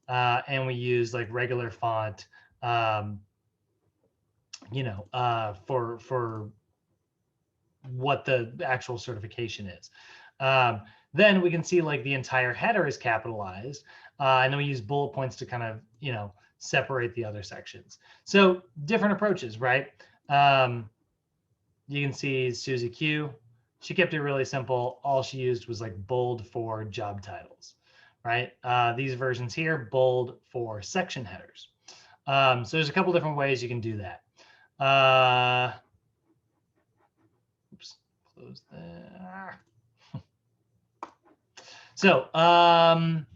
A: and we used like regular font, you know, for what the actual certification is. Then we can see like the entire header is capitalized, and then we use bullet points to kind of, you know, separate the other sections. So different approaches, right? You can see Suzy Q, she kept it really simple. All she used was like bold for job titles, right? These versions here, bold for section headers. So there's a couple different ways you can do that. Oops, close that. So, and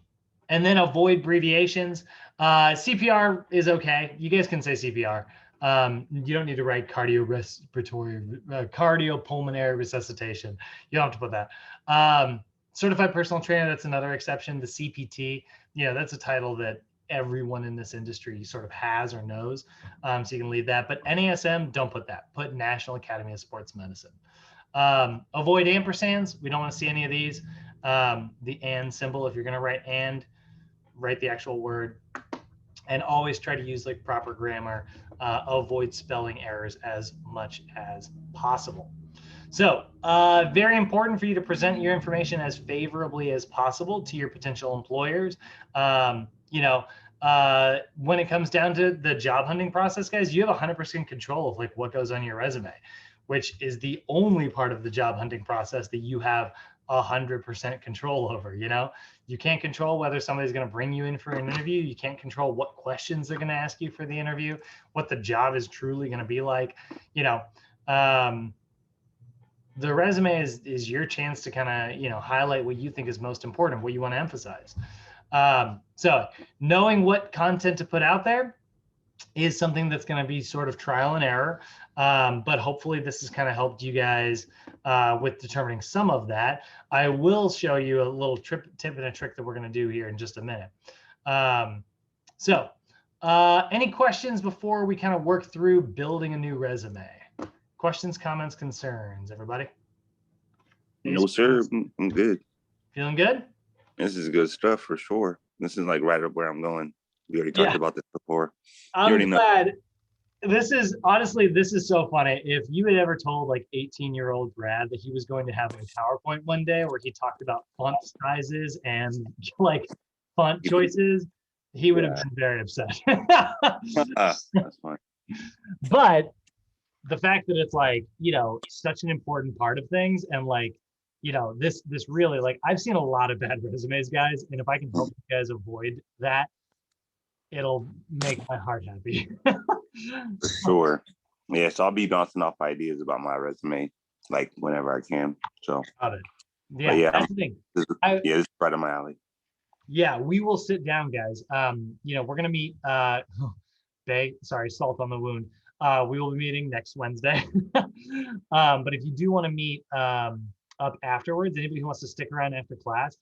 A: then avoid abbreviations. CPR is okay. You guys can say CPR. You don't need to write cardiopulmonary resuscitation. You don't have to put that. Certified personal trainer, that's another exception. The CPT, you know, that's a title that everyone in this industry sort of has or knows. So you can leave that. But NASM, don't put that. Put National Academy of Sports Medicine. Avoid ampersands. We don't want to see any of these. The and symbol, if you're going to write and, write the actual word, and always try to use like proper grammar. Avoid spelling errors as much as possible. So very important for you to present your information as favorably as possible to your potential employers. You know, when it comes down to the job hunting process, guys, you have 100% control of like what goes on your resume, which is the only part of the job hunting process that you have 100% control over. You know, you can't control whether somebody's going to bring you in for an interview. You can't control what questions they're going to ask you for the interview, what the job is truly going to be like. You know, the resume is your chance to kind of, you know, highlight what you think is most important, what you want to emphasize. So knowing what content to put out there is something that's going to be sort of trial and error. But hopefully this has kind of helped you guys with determining some of that. I will show you a little tip and a trick that we're going to do here in just a minute. So any questions before we kind of work through building a new resume? Questions, comments, concerns, everybody?
C: No, sir. I'm good.
A: Feeling good?
C: This is good stuff for sure. This is like right up where I'm going. We already talked about this before.
A: I'm glad. This is honestly, this is so funny. If you had ever told like 18-year-old Brad that he was going to have a PowerPoint one day where he talked about font sizes and like font choices, he would have been very upset.
C: That's fine.
A: But the fact that it's like, you know, such an important part of things, and like, you know, this really, like, I've seen a lot of bad resumes, guys, and if I can help you guys avoid that, it'll make my heart happy.
C: For sure. Yeah, so I'll be bouncing off ideas about my resume like whenever I can. So
A: got it. Yeah, that's the thing.
C: This is right on my alley.
A: Yeah, we will sit down, guys. You know, we're gonna meet Bay, sorry, salt on the wound. We will be meeting next Wednesday. But if you do want to meet up afterwards, anybody who wants to stick around after class,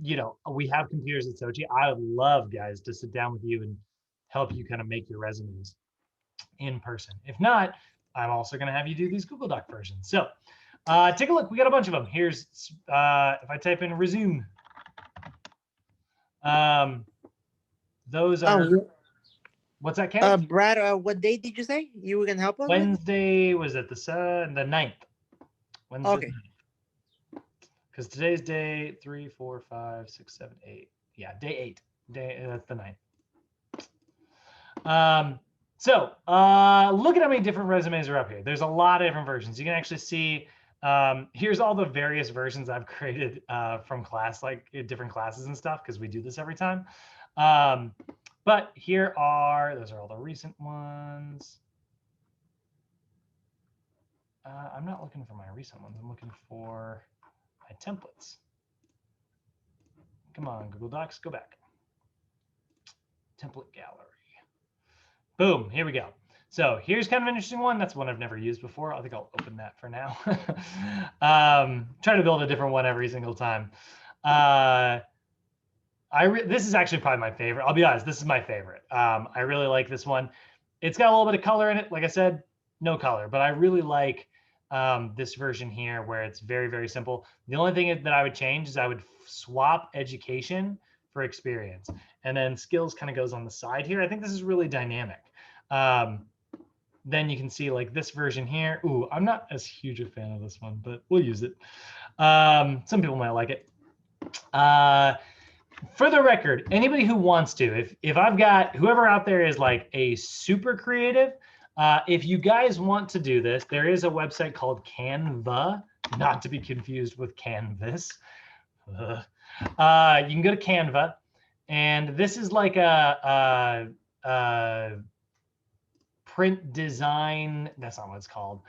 A: you know, we have computers at Sochi. I would love, guys, to sit down with you and help you kind of make your resumes in person. If not, I'm also going to have you do these Google Doc versions. So take a look. We got a bunch of them. Here's, if I type in resume, those are, what's that, Ken?
D: Brad, what date did you say you were going to help us
A: Wednesday, was it the 9th? Wednesday.
D: Okay.
A: Because today's day 3, 4, 5, 6, 7, 8. Yeah, day 8. That's the 9th. So look at how many different resumes are up here. There's a lot of different versions. You can actually see, here's all the various versions I've created from class, like different classes and stuff, because we do this every time. But here are, those are all the recent ones. I'm not looking for my recent ones. I'm looking for my templates. Come on, Google Docs, go back. Template gallery. Boom, here we go. So here's kind of an interesting one. That's one I've never used before. I think I'll open that for now. Try to build a different one every single time. This is actually probably my favorite. I'll be honest, this is my favorite. I really like this one. It's got a little bit of color in it. Like I said, no color, but I really like this version here where it's very, very simple. The only thing that I would change is I would swap education for experience, and then skills kind of goes on the side here. I think this is really dynamic. Then you can see like this version here. Ooh, I'm not as huge a fan of this one, but we'll use it. Some people might like it. For the record, anybody who wants to, if I've got whoever out there is like a super creative, if you guys want to do this, there is a website called Canva, not to be confused with Canvas. You can go to Canva, and this is like a print design. That's not what it's called.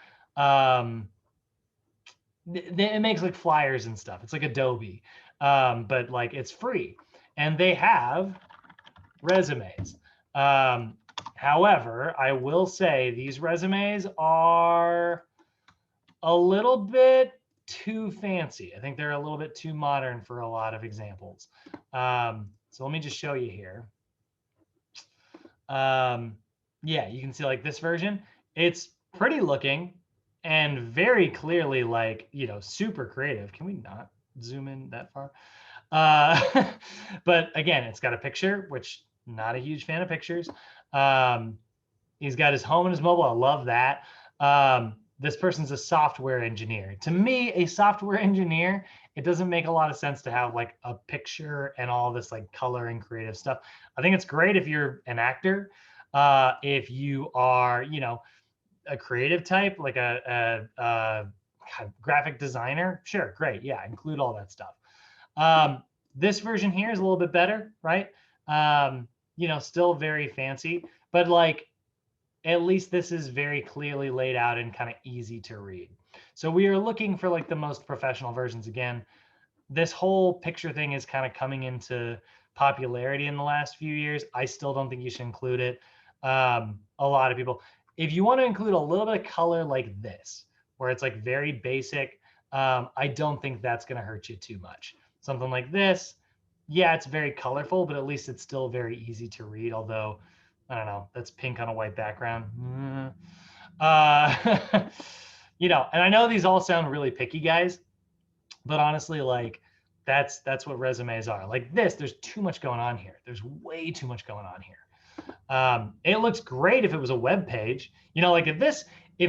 A: It makes like flyers and stuff. It's like Adobe, but like it's free, and they have resumes. However, I will say these resumes are a little bit too fancy. I think they're a little bit too modern for a lot of examples. So let me just show you here. Yeah, you can see like this version. It's pretty looking and very clearly like, you know, super creative. Can we not zoom in that far? But again, it's got a picture, which not a huge fan of pictures. He's got his home and his mobile. I love that. This person's a software engineer. To me, a software engineer, it doesn't make a lot of sense to have like a picture and all this like color and creative stuff. I think it's great if you're an actor, if you are, you know, a creative type, like a graphic designer. Sure, great. Yeah, include all that stuff. This version here is a little bit better, right? You know, still very fancy, but like, at least this is very clearly laid out and kind of easy to read. So we are looking for like the most professional versions. Again, this whole picture thing is kind of coming into popularity in the last few years. I still don't think you should include it. A lot of people, if you want to include a little bit of color like this, where it's like very basic, I don't think that's going to hurt you too much. Something like this, yeah, it's very colorful, but at least it's still very easy to read. Although, I don't know, that's pink on a white background. You know, and I know these all sound really picky, guys, but honestly, like that's what resumes are. Like this, there's too much going on here. There's way too much going on here. It looks great if it was a web page. You know, like if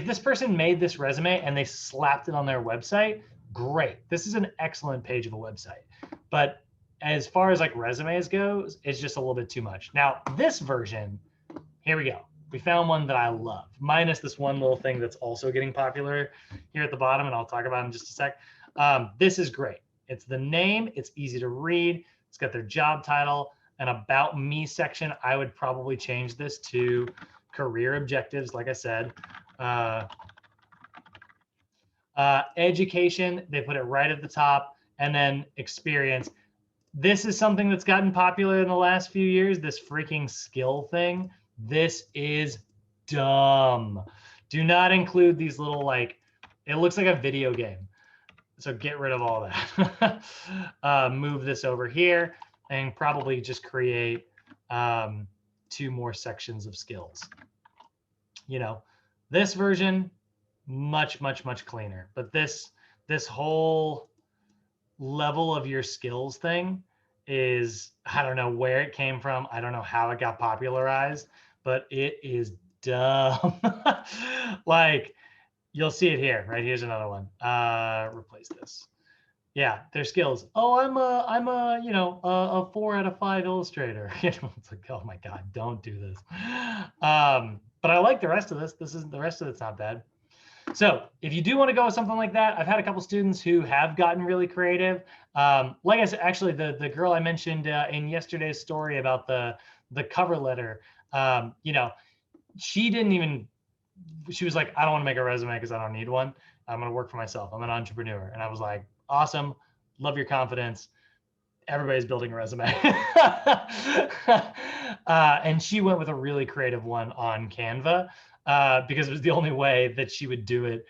A: this person made this resume and they slapped it on their website, great. This is an excellent page of a website. But as far as like resumes goes, it's just a little bit too much. Now, this version, here we go. We found one that I love, minus this one little thing that's also getting popular here at the bottom, and I'll talk about it in just a sec. This is great. It's the name. It's easy to read. It's got their job title. An About Me section. I would probably change this to career objectives, like I said. Education, they put it right at the top, and then experience. This is something that's gotten popular in the last few years, this freaking skill thing. This is dumb. Do not include these little, like, it looks like a video game. So get rid of all that. Move this over here and probably just create 2 more sections of skills. You know, this version, much cleaner. But this whole level of your skills thing is, I don't know where it came from. I don't know how it got popularized, but it is dumb. Like, you'll see it here, right? Here's another one. Replace this. Yeah, their skills. Oh, I'm a you know, a 4 out of 5 illustrator. You know, it's like, oh my God, don't do this. But I like the rest of this. The rest of it's not bad. So if you do want to go with something like that, I've had a couple students who have gotten really creative. Like I said, actually, the girl I mentioned in yesterday's story about the cover letter, you know, she was like, I don't want to make a resume because I don't need one. I'm going to work for myself. I'm an entrepreneur. And I was like, awesome. Love your confidence. Everybody's building a resume. And she went with a really creative one on Canva because it was the only way that she would do it.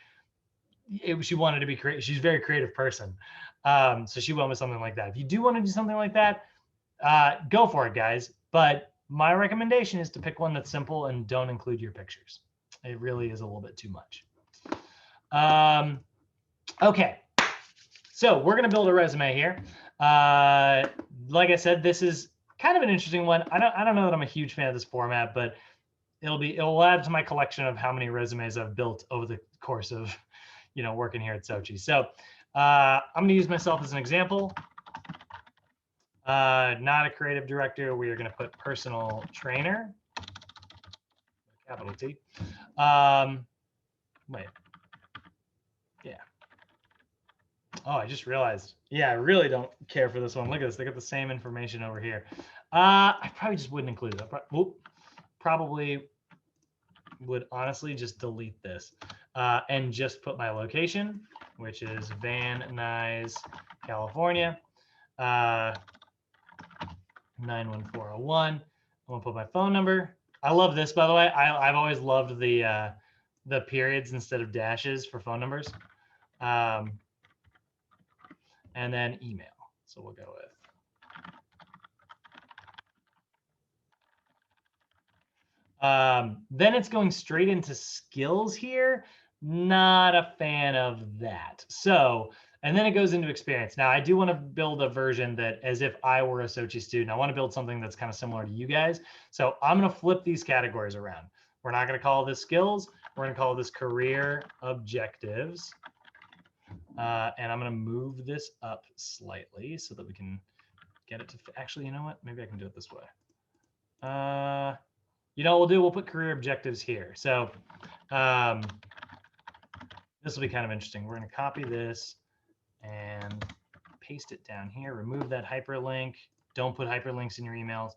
A: She wanted to be creative. She's a very creative person. So she went with something like that. If you do want to do something like that, go for it, guys. But my recommendation is to pick one that's simple and don't include your pictures. It really is a little bit too much. Okay, so we're going to build a resume here. Like I said, this is kind of an interesting one. I don't know that I'm a huge fan of this format, but it'll add to my collection of how many resumes I've built over the course of, you know, working here at Sochi. So I'm going to use myself as an example. Not a creative director. We are going to put personal trainer, capital T. Wait. Yeah. Oh, I just realized. Yeah, I really don't care for this one. Look at this. They got the same information over here. I probably just wouldn't include it. Probably would honestly just delete this and just put my location, which is Van Nuys, California, 91401. I'm gonna put my phone number. I love this, by the way. I've always loved the periods instead of dashes for phone numbers. And then email. So we'll go with. Then it's going straight into skills here. Not a fan of that. So, and then it goes into experience. Now I do want to build a version that as if I were a Sochi student. I want to build something that's kind of similar to you guys. So I'm going to flip these categories around. We're not going to call this skills. We're going to call this career objectives. And I'm going to move this up slightly so that we can get it to actually, you know what? Maybe I can do it this way. You know what we'll do? We'll put career objectives here. So this will be kind of interesting. We're going to copy this and paste it down here. Remove that hyperlink. Don't put hyperlinks in your emails.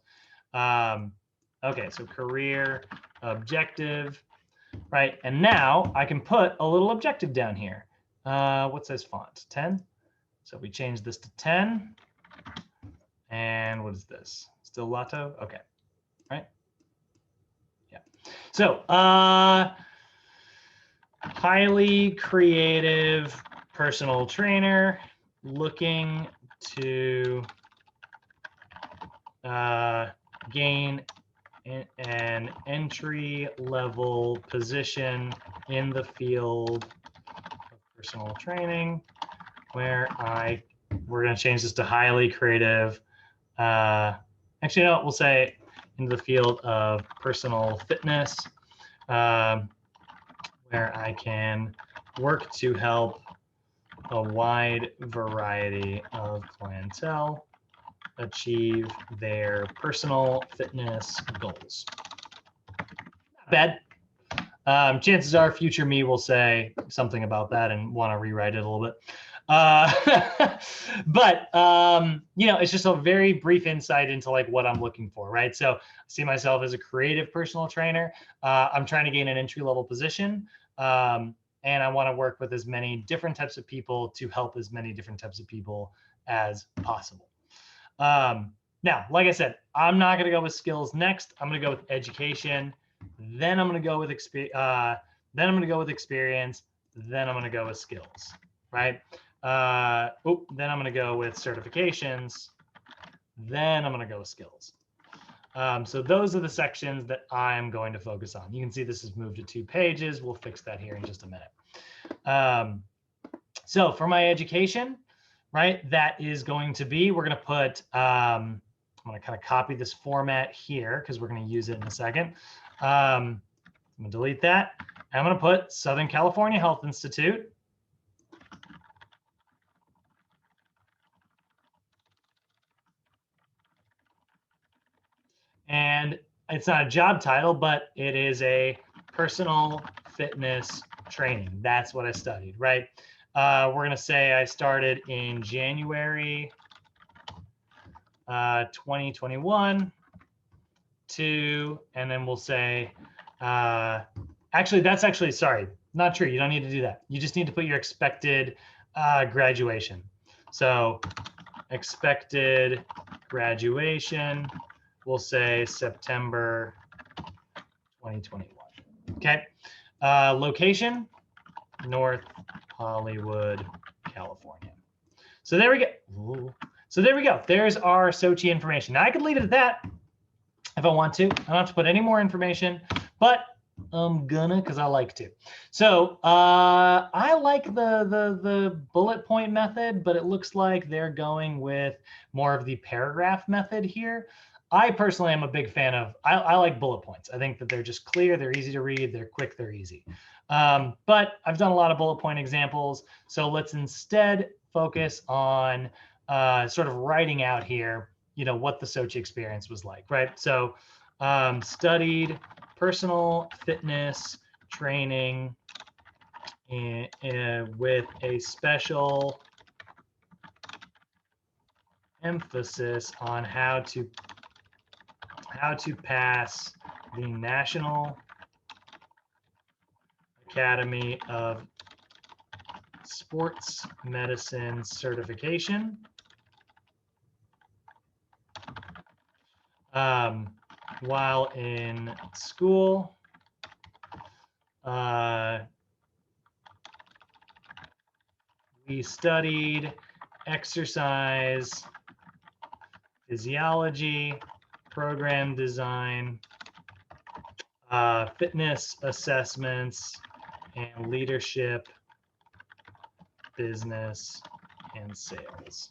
A: Okay, so career objective, right? And now I can put a little objective down here. What size font? 10. So we change this to 10. And what is this? Still Lato? Okay, right? Yeah. So highly creative personal trainer looking to gain an entry-level position in the field of personal training, where we're going to change this to highly creative. Actually, no, we'll say into the field of personal fitness, where I can work to help a wide variety of clientele achieve their personal fitness goals. Not bad. Chances are future me will say something about that and want to rewrite it a little bit. But you know, it's just a very brief insight into like what I'm looking for, right? So I see myself as a creative personal trainer. I'm trying to gain an entry-level position. And I want to work with as many different types of people to help as many different types of people as possible. Now, like I said, I'm not going to go with skills next. I'm going to go with education. then I'm going to go with then I'm going to go with experience, then I'm going to go with skills, right? Then I'm going to go with certifications, then I'm going to go with skills. So those are the sections that I'm going to focus on. You can see this has moved to 2 pages. We'll fix that here in just a minute. So for my education, right, that is going to be, we're going to put, I'm going to kind of copy this format here because we're going to use it in a second. I'm going to delete that. And I'm going to put Southern California Health Institute. And it's not a job title, but it is a personal fitness training. That's what I studied, right? We're going to say I started in January 2021 to, and then we'll say, actually, that's actually, sorry, not true. You don't need to do that. You just need to put your expected graduation. So expected graduation, we'll say September 2021. Okay. Location, North Hollywood, California. So there we go. Ooh. So there we go. There's our Sochi information. Now I could leave it at that if I want to. I don't have to put any more information, but I'm gonna because I like to. So I like the bullet point method, but it looks like they're going with more of the paragraph method here. I personally am a big fan of, I like bullet points. I think that they're just clear, they're easy to read, they're quick, they're easy. But I've done a lot of bullet point examples. So let's instead focus on sort of writing out here, you know, what the Sochi experience was like, right? So studied personal fitness training with a special emphasis on how to pass the National Academy of Sports Medicine certification. While in school, we studied exercise physiology, program design, fitness assessments, and leadership, business, and sales.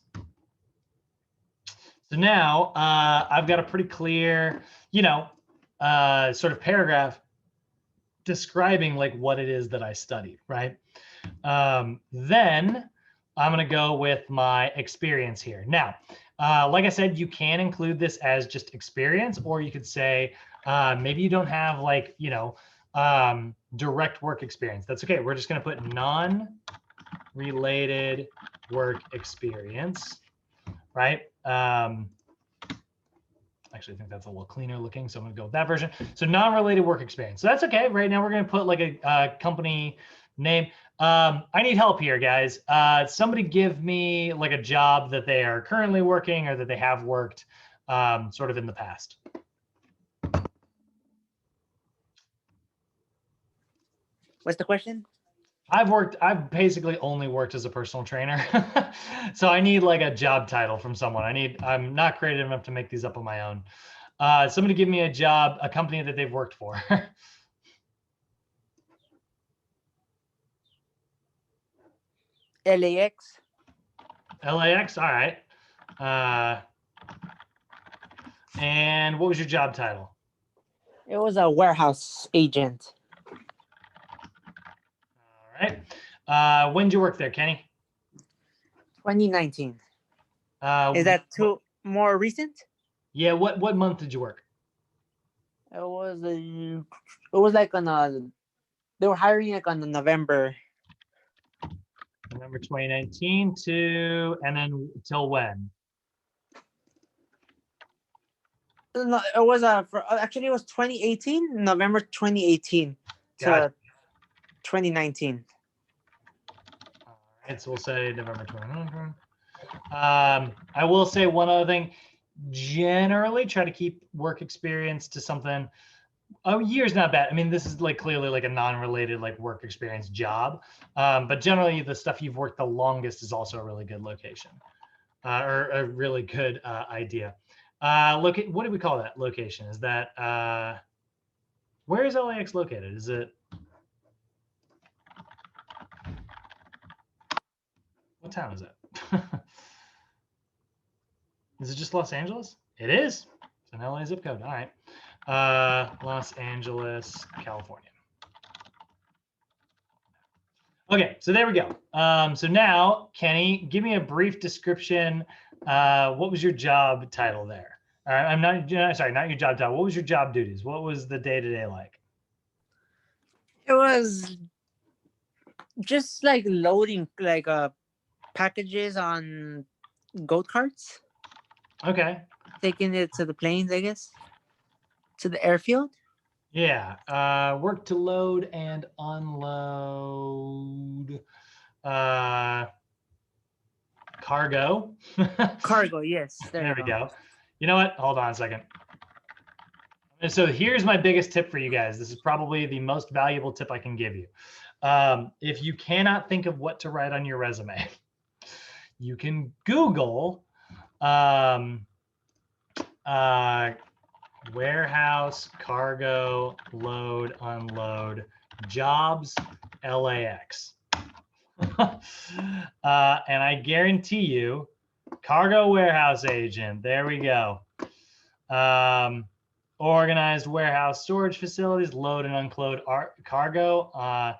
A: So now I've got a pretty clear, you know, sort of paragraph describing like what it is that I studied, right? Then I'm going to go with my experience here. Now, like I said, you can include this as just experience, or you could say maybe you don't have like, you know, direct work experience. That's okay. We're just going to put non-related work experience, right? Actually, I think that's a little cleaner looking, so I'm going to go with that version. So non-related work experience. So that's okay. Right now, we're going to put like a company name. I need help here, guys. Somebody give me like a job that they are currently working or that they have worked sort of in the past.
D: What's the question?
A: I've basically only worked as a personal trainer. So I need like a job title from someone. I'm not creative enough to make these up on my own. Somebody give me a job, a company that they've worked for.
D: LAX.
A: LAX, all right. And what was your job title?
D: It was a warehouse agent.
A: All right. When did you work there, Kenny?
D: 2019. Is that more recent?
A: Yeah. What month did you work?
D: It was like on they were hiring like on November.
A: November 2019 to, and then till when?
D: No, it was actually it was 2018, November 2018 to 2019.
A: All right, so we'll say November 2019. I will say one other thing. Generally, try to keep work experience to something Oh, year's not bad. I mean, this is like clearly like a non-related like work experience job, but generally the stuff you've worked the longest is also a really good location, or a really good idea. Look, what do we call that location? Is that where is LAX located? Is it what town is it? Is it just Los Angeles? It is. It's an LA zip code. All right. Los Angeles, California. Okay, so there we go. So now, Kenny, give me a brief description. What was your job title there? I'm not sorry, not your job title. What was your job duties? What was the day-to-day like?
D: It was just like loading like packages on goat carts.
A: Okay.
D: Taking it to the planes, I guess. To the airfield.
A: Yeah. Work to load and unload. Cargo.
D: Cargo, yes.
A: There we go. You know what? Hold on a second. And so here's my biggest tip for you guys. This is probably the most valuable tip I can give you. If you cannot think of what to write on your resume, you can Google warehouse, cargo, load, unload, jobs, LAX. And I guarantee you, cargo warehouse agent, there we go. Organized warehouse storage facilities, load and unload cargo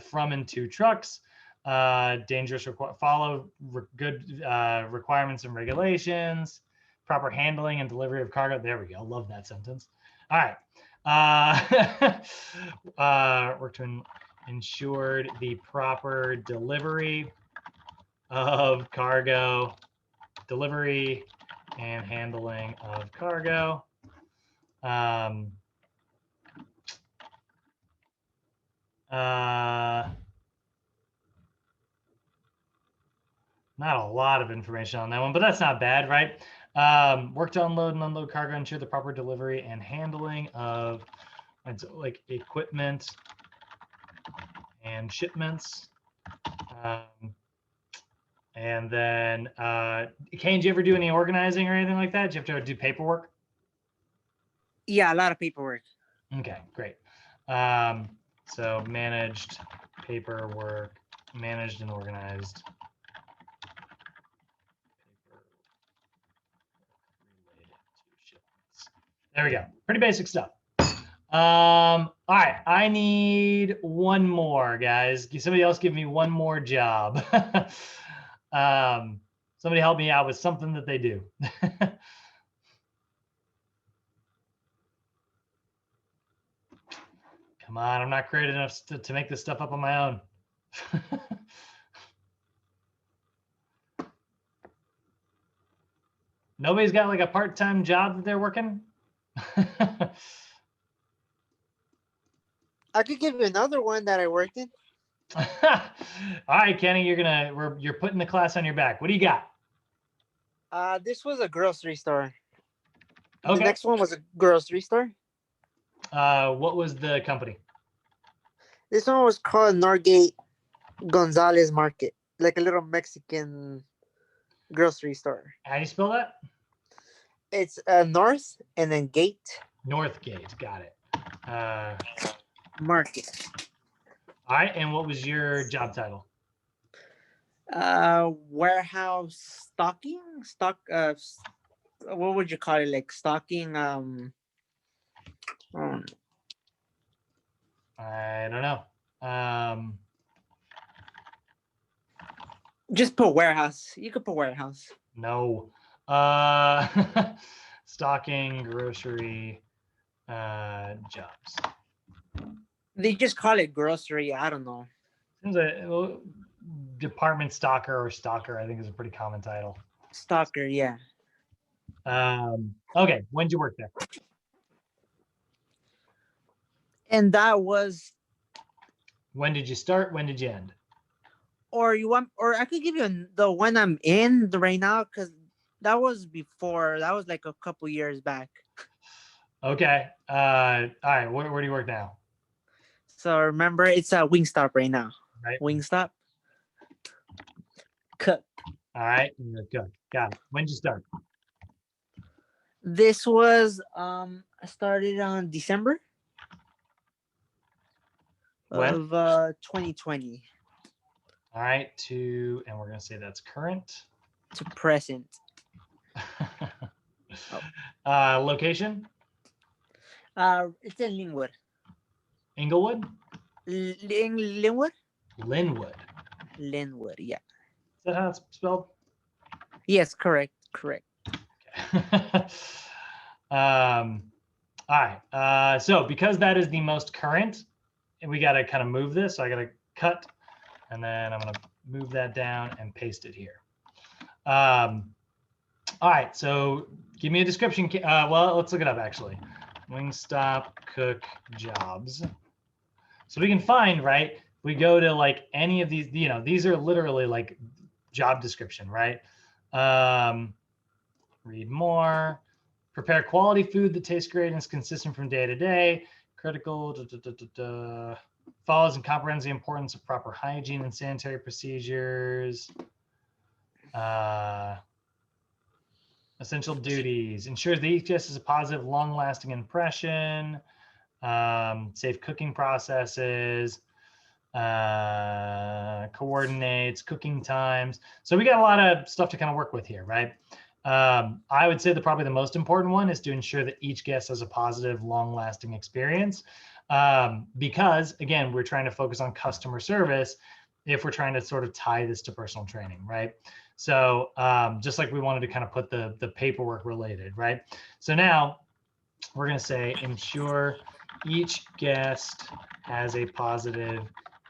A: from and to trucks. Dangerous, follow good requirements and regulations. Proper handling and delivery of cargo. There we go. Love that sentence. All right. Work to ensured the proper delivery of cargo, delivery and handling of cargo. Not a lot of information on that one, but that's not bad, right? Work to unload and unload cargo, ensure the proper delivery and handling of like equipment and shipments. And then, Kane, did you ever do any organizing or anything like that? Did you have to do paperwork?
D: Yeah, a lot of paperwork.
A: Okay, great. So managed paperwork, managed and organized. There we go. Pretty basic stuff. All right, I need one more, guys. Somebody else give me one more job. Somebody help me out with something that they do. Come on, I'm not creative enough to make this stuff up on my own. Nobody's got like a part-time job that they're working?
D: I could give you another one that I worked in.
A: All right, Kenny, you're putting the class on your back. What do you got?
D: This was a grocery store.
A: Okay.
D: The next one was a grocery store.
A: What was the company?
D: This one was called Norgate Gonzalez Market, like a little Mexican grocery store.
A: How do you spell that?
D: It's North and then Gate.
A: Northgate, got it.
D: Market.
A: All right, and what was your job title?
D: Warehouse stocking. What would you call it? Like stocking.
A: I don't know.
D: Just put warehouse. You could put warehouse.
A: No. Stocking, grocery, jobs.
D: They just call it grocery. I don't know.
A: Seems a department stocker or stalker, I think, is a pretty common title.
D: Stalker, yeah.
A: Okay, when did you work there?
D: And that was.
A: When did you start? When did you end?
D: Or I could give you the one I'm in right now, because that was before. That was like a couple years back.
A: Okay. All right. Where do you work now?
D: So remember, it's a Wingstop right now.
A: Right.
D: Wingstop. Cook.
A: All right. You're good. Got it. When did you start?
D: This was I started on December
A: When?
D: of 2020
A: All right. And we're gonna say that's current.
D: to present.
A: Location?
D: It's in Linwood.
A: Inglewood?
D: Linwood?
A: Linwood.
D: Linwood, yeah.
A: Is that how it's spelled?
D: Yes, correct.
A: Okay. All right. So because that is the most current, and we got to kind of move this, so I got to cut, and then I'm going to move that down and paste it here. All right. So give me a description. Well, let's look it up actually. Wingstop cook jobs. So we can find, right? We go to like any of these, these are literally like job description, right? Read more. Prepare quality food that tastes great and is consistent from day to day. Critical. Follows and comprehends the importance of proper hygiene and sanitary procedures. Essential duties. Ensures that each guest has a positive, long-lasting impression. Safe cooking processes. Coordinates cooking times. So we got a lot of stuff to kind of work with here, right? I would say probably the most important one is to ensure that each guest has a positive, long-lasting experience. Because again, we're trying to focus on customer service if we're trying to sort of tie this to personal training, right? So just like we wanted to kind of put the paperwork related, right? So now we're going to say ensure each guest has a positive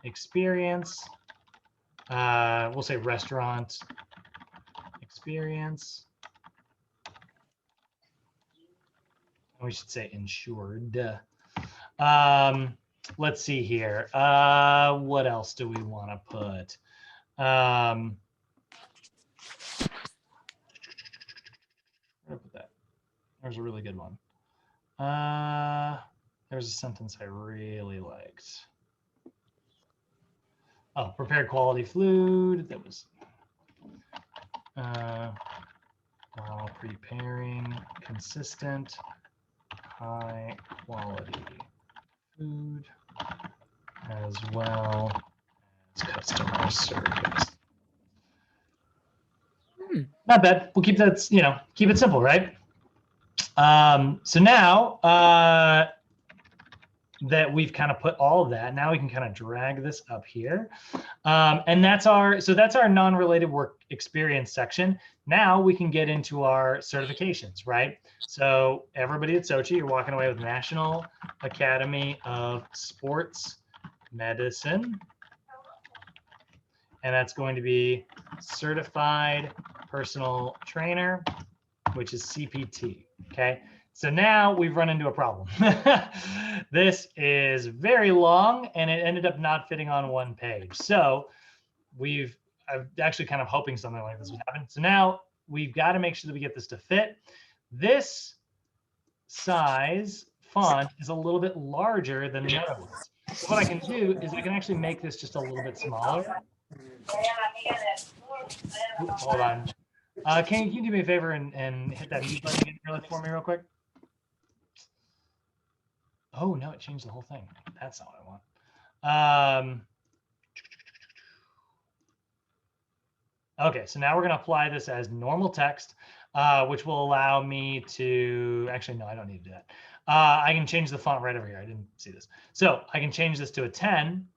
A: experience. We'll say restaurant experience. We should say ensured. Let's see here. What else do we want to put? Where did I put that? There's a really good one. There's a sentence I really liked. Oh, prepared quality food. That was while preparing consistent, high quality food as well as customer service. Not bad. We'll keep that, keep it simple, right? So now that we've kind of put all of that, now we can kind of drag this up here. And that's our non-related work experience section. Now we can get into our certifications, right? So everybody at Sochi, you're walking away with National Academy of Sports Medicine. And that's going to be Certified Personal Trainer, which is CPT, okay? So now we've run into a problem. This is very long and it ended up not fitting on one page. So I'm actually kind of hoping something like this would happen. So now we've got to make sure that we get this to fit. This size font is a little bit larger than the other ones. So what I can do is I can actually make this just a little bit smaller. Oops, hold on. Can you do me a favor and hit that mute button again for me real quick? Oh, no, it changed the whole thing. That's not what I want. Okay, so now we're going to apply this as normal text, which will allow me to, actually, no, I don't need to do that. I can change the font right over here. I didn't see this. So I can change this to a 10.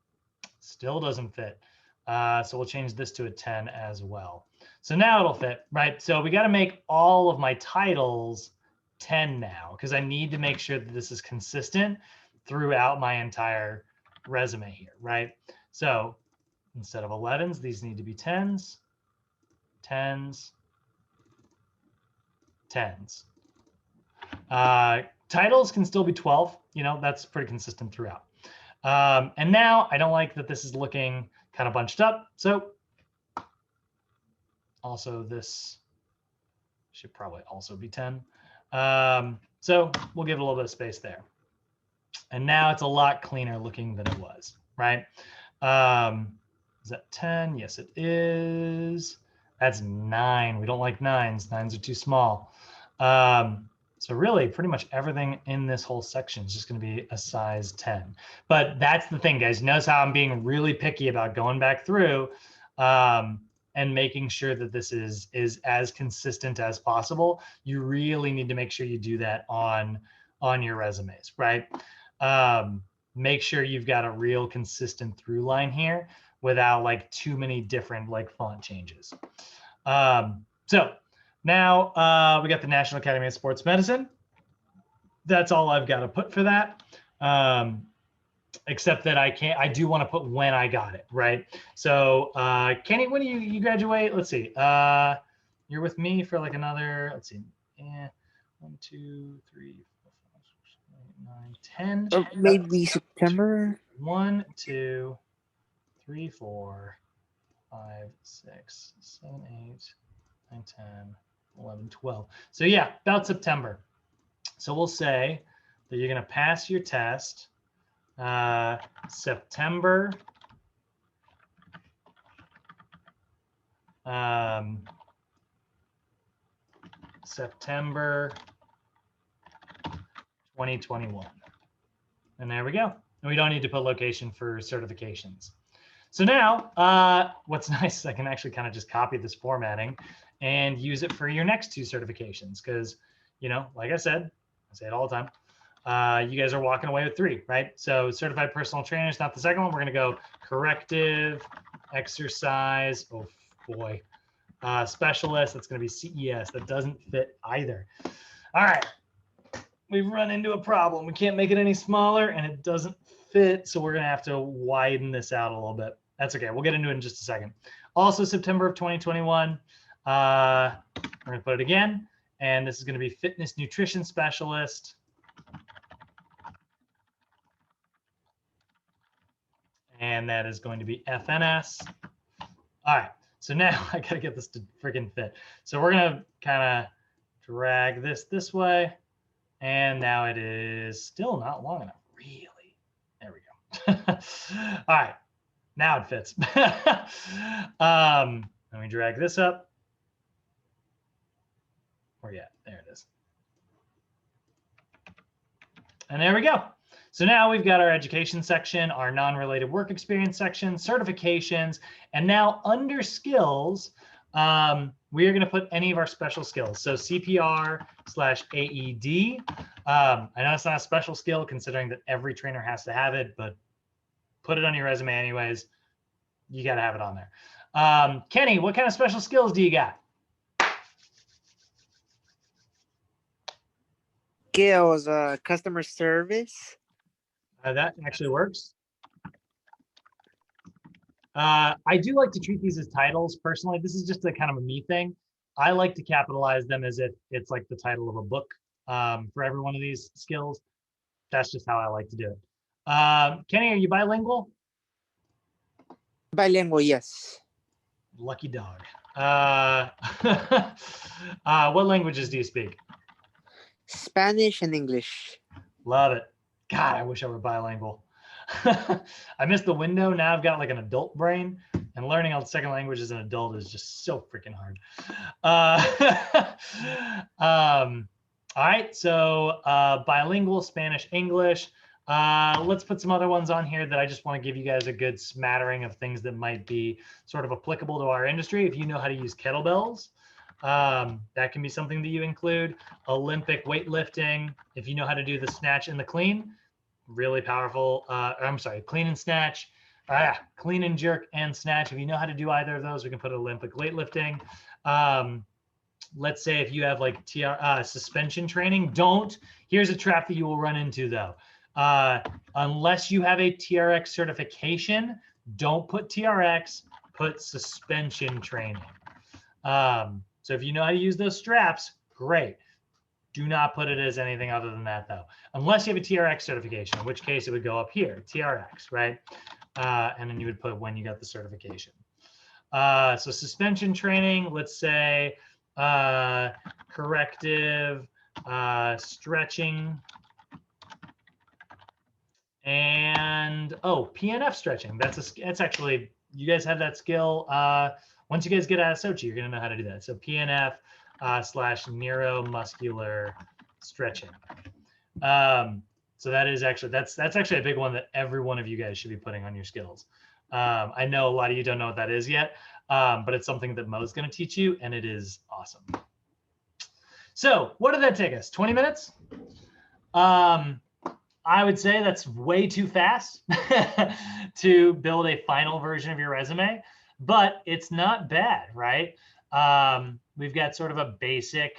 A: Still doesn't fit. So we'll change this to a 10 as well. So now it'll fit, right? So we got to make all of my titles 10 now because I need to make sure that this is consistent throughout my entire resume here, right? So instead of 11s, these need to be 10s, 10s, 10s. Titles can still be 12. That's pretty consistent throughout. And now I don't like that this is looking kind of bunched up. So also this should probably also be 10. So So we'll give it a little bit of space there. And now it's a lot cleaner looking than it was, right? Is that 10? Yes, it is. That's 9. We don't like 9s. 9s are too small. So really, pretty much everything in this whole section is just going to be a size 10. But that's the thing, guys. Notice how I'm being really picky about going back through and making sure that this is as consistent as possible. You really need to make sure you do that on your resumes, right? Make sure you've got a real consistent through line here without like too many different like font changes. So now we got the National Academy of Sports Medicine. That's all I've got to put for that. Except that I do want to put when I got it, right? So Kenny, when do you graduate? Let's see. You're with me for like another, let's see. 1, 2, 3, 4, 5, 6, 7, 8, 9, 10.
D: Or maybe September.
A: 1, 2, 3, 4, 5, 6, 7, 8, 9, 10, 11, 12. So yeah, about September. So we'll say that you're going to pass your test September September 2021. And there we go. And we don't need to put location for certifications. So now what's nice is I can actually kind of just copy this formatting and use it for your next 2 certifications. Because, you know, like I said, I say it all the time. You guys are walking away with 3, right? So certified personal trainer is not the second one. We're going to go corrective exercise. Oh boy. Specialist. That's going to be CES. That doesn't fit either. All right. We've run into a problem. We can't make it any smaller and it doesn't fit. So we're going to have to widen this out a little bit. That's okay. We'll get into it in just a second. Also September of 2021. We're going to put it again. And this is going to be fitness nutrition specialist. And that is going to be FNS. All right. So now I got to get this to freaking fit. So we're going to kind of drag this way. And now it is still not long enough. Really? There we go. All right. Now it fits. Let me drag this up. Where you at? There it is. And there we go. So now we've got our education section, our non-related work experience section, certifications, and now under skills, we are going to put any of our special skills. So CPR/AED. I know it's not a special skill considering that every trainer has to have it, but put it on your resume anyways. You got to have it on there. Kenny, what kind of special skills do you got?
D: Skills, customer service.
A: That actually works. I do like to treat these as titles personally. This is just a kind of a me thing. I like to capitalize them as if it's like the title of a book for every one of these skills. That's just how I like to do it. Kenny, are you bilingual?
D: Bilingual, yes.
A: Lucky dog. What languages do you speak?
D: Spanish and English.
A: Love it. God, I wish I were bilingual. I missed the window. Now I've got like an adult brain, and learning a second language as an adult is just so freaking hard. All right, so bilingual, Spanish, English. Let's put some other ones on here that I just want to give you guys a good smattering of things that might be sort of applicable to our industry. If you know how to use kettlebells, that can be something that you include. Olympic weightlifting, if you know how to do the snatch and the clean, really powerful. I'm sorry, clean and snatch, clean and jerk and snatch. If you know how to do either of those, we can put Olympic weightlifting. Let's say if you have like suspension training, here's a trap that you will run into though. Unless you have a TRX certification, don't put TRX, put suspension training. So if you know how to use those straps, great. Do not put it as anything other than that though, unless you have a TRX certification, in which case it would go up here, TRX, right? And then you would put when you got the certification. So suspension training, let's say corrective stretching, and PNF stretching. That's actually, you guys have that skill. Once you guys get out of Sochi, you're gonna know how to do that. So PNF slash neuromuscular stretching. So that is actually, that's actually a big one that every one of you guys should be putting on your skills. I know a lot of you don't know what that is yet, but it's something that Mo's going to teach you, and it is awesome. So what did that take us? 20 minutes? I would say that's way too fast to build a final version of your resume, but it's not bad, right? We've got sort of a basic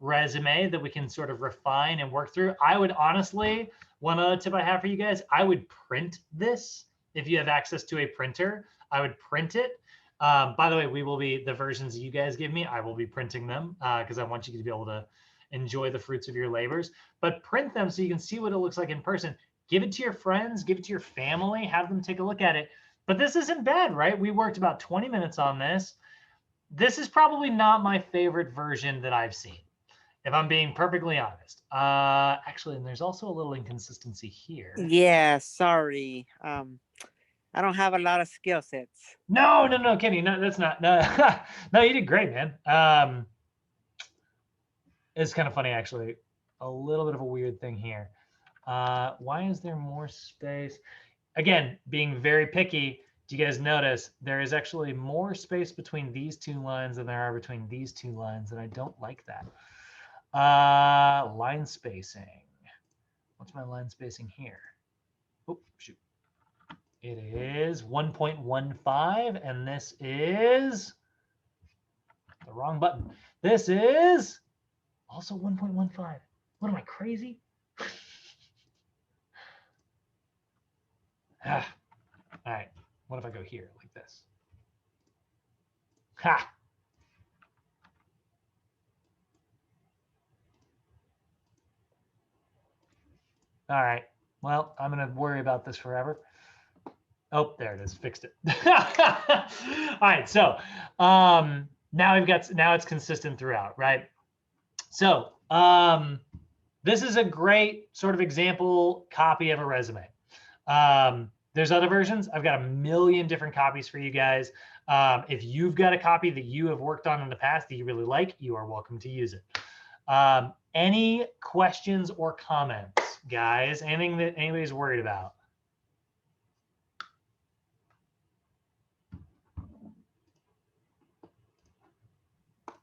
A: resume that we can sort of refine and work through. I would honestly, one other tip I have for you guys, I would print this. If you have access to a printer, I would print it. By the way, the versions you guys give me, I will be printing them because I want you to be able to enjoy the fruits of your labors, but print them so you can see what it looks like in person. Give it to your friends, give it to your family, have them take a look at it. But this isn't bad, right? We worked about 20 minutes on this. This is probably not my favorite version that I've seen, if I'm being perfectly honest. Actually, and there's also a little inconsistency here.
D: Yeah, sorry. I don't have a lot of skill sets.
A: No, Kenny, no, that's not. No, no, you did great, man. It's kind of funny, actually. A little bit of a weird thing here. Why is there more space? Again, being very picky, do you guys notice there is actually more space between these two lines than there are between these two lines, and I don't like that. Line spacing. What's my line spacing here? Oh, shoot. It is 1.15, and this is the wrong button. This is also 1.15. What am I, crazy? All right. What if I go here like this? Ha! All right. Well, I'm going to worry about this forever. Oh, there it is. Fixed it. All right. So now it's consistent throughout, right? So this is a great sort of example copy of a resume. There's other versions. I've got a million different copies for you guys. If you've got a copy that you have worked on in the past that you really like, you are welcome to use it. Any questions or comments, guys? Anything that anybody's worried about?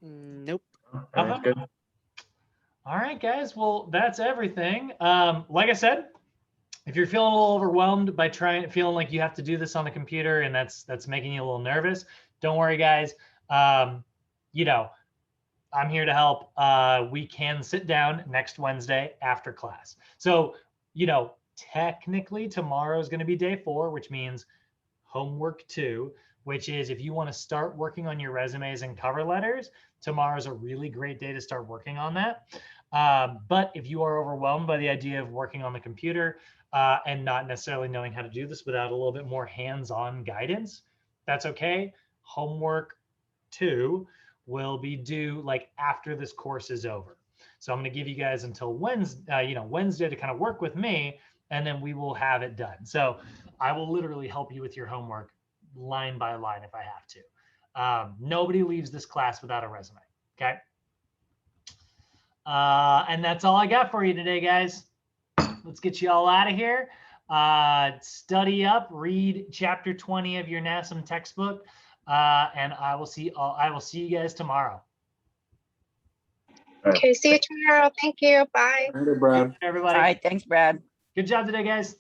D: Nope.
A: Good. All right, guys. Well, that's everything. Like I said, if you're feeling a little overwhelmed by feeling like you have to do this on the computer and that's making you a little nervous, don't worry, guys. You know, I'm here to help. We can sit down next Wednesday after class. So, you know, technically tomorrow is going to be day 4, which means homework 2, which is if you want to start working on your resumes and cover letters, tomorrow's a really great day to start working on that. But if you are overwhelmed by the idea of working on the computer and not necessarily knowing how to do this without a little bit more hands-on guidance, that's okay. Homework 2 will be due like after this course is over. So I'm going to give you guys until Wednesday to kind of work with me, and then we will have it done. So I will literally help you with your homework line by line if I have to. Nobody leaves this class without a resume. Okay. And that's all I got for you today, guys. Let's get you all out of here. Study up, read chapter 20 of your NASM textbook. And I will see you guys tomorrow.
B: Okay, see you tomorrow. Thank you. Bye.
E: Later, Brad.
A: Everybody.
F: All right, thanks, Brad.
A: Good job today, guys.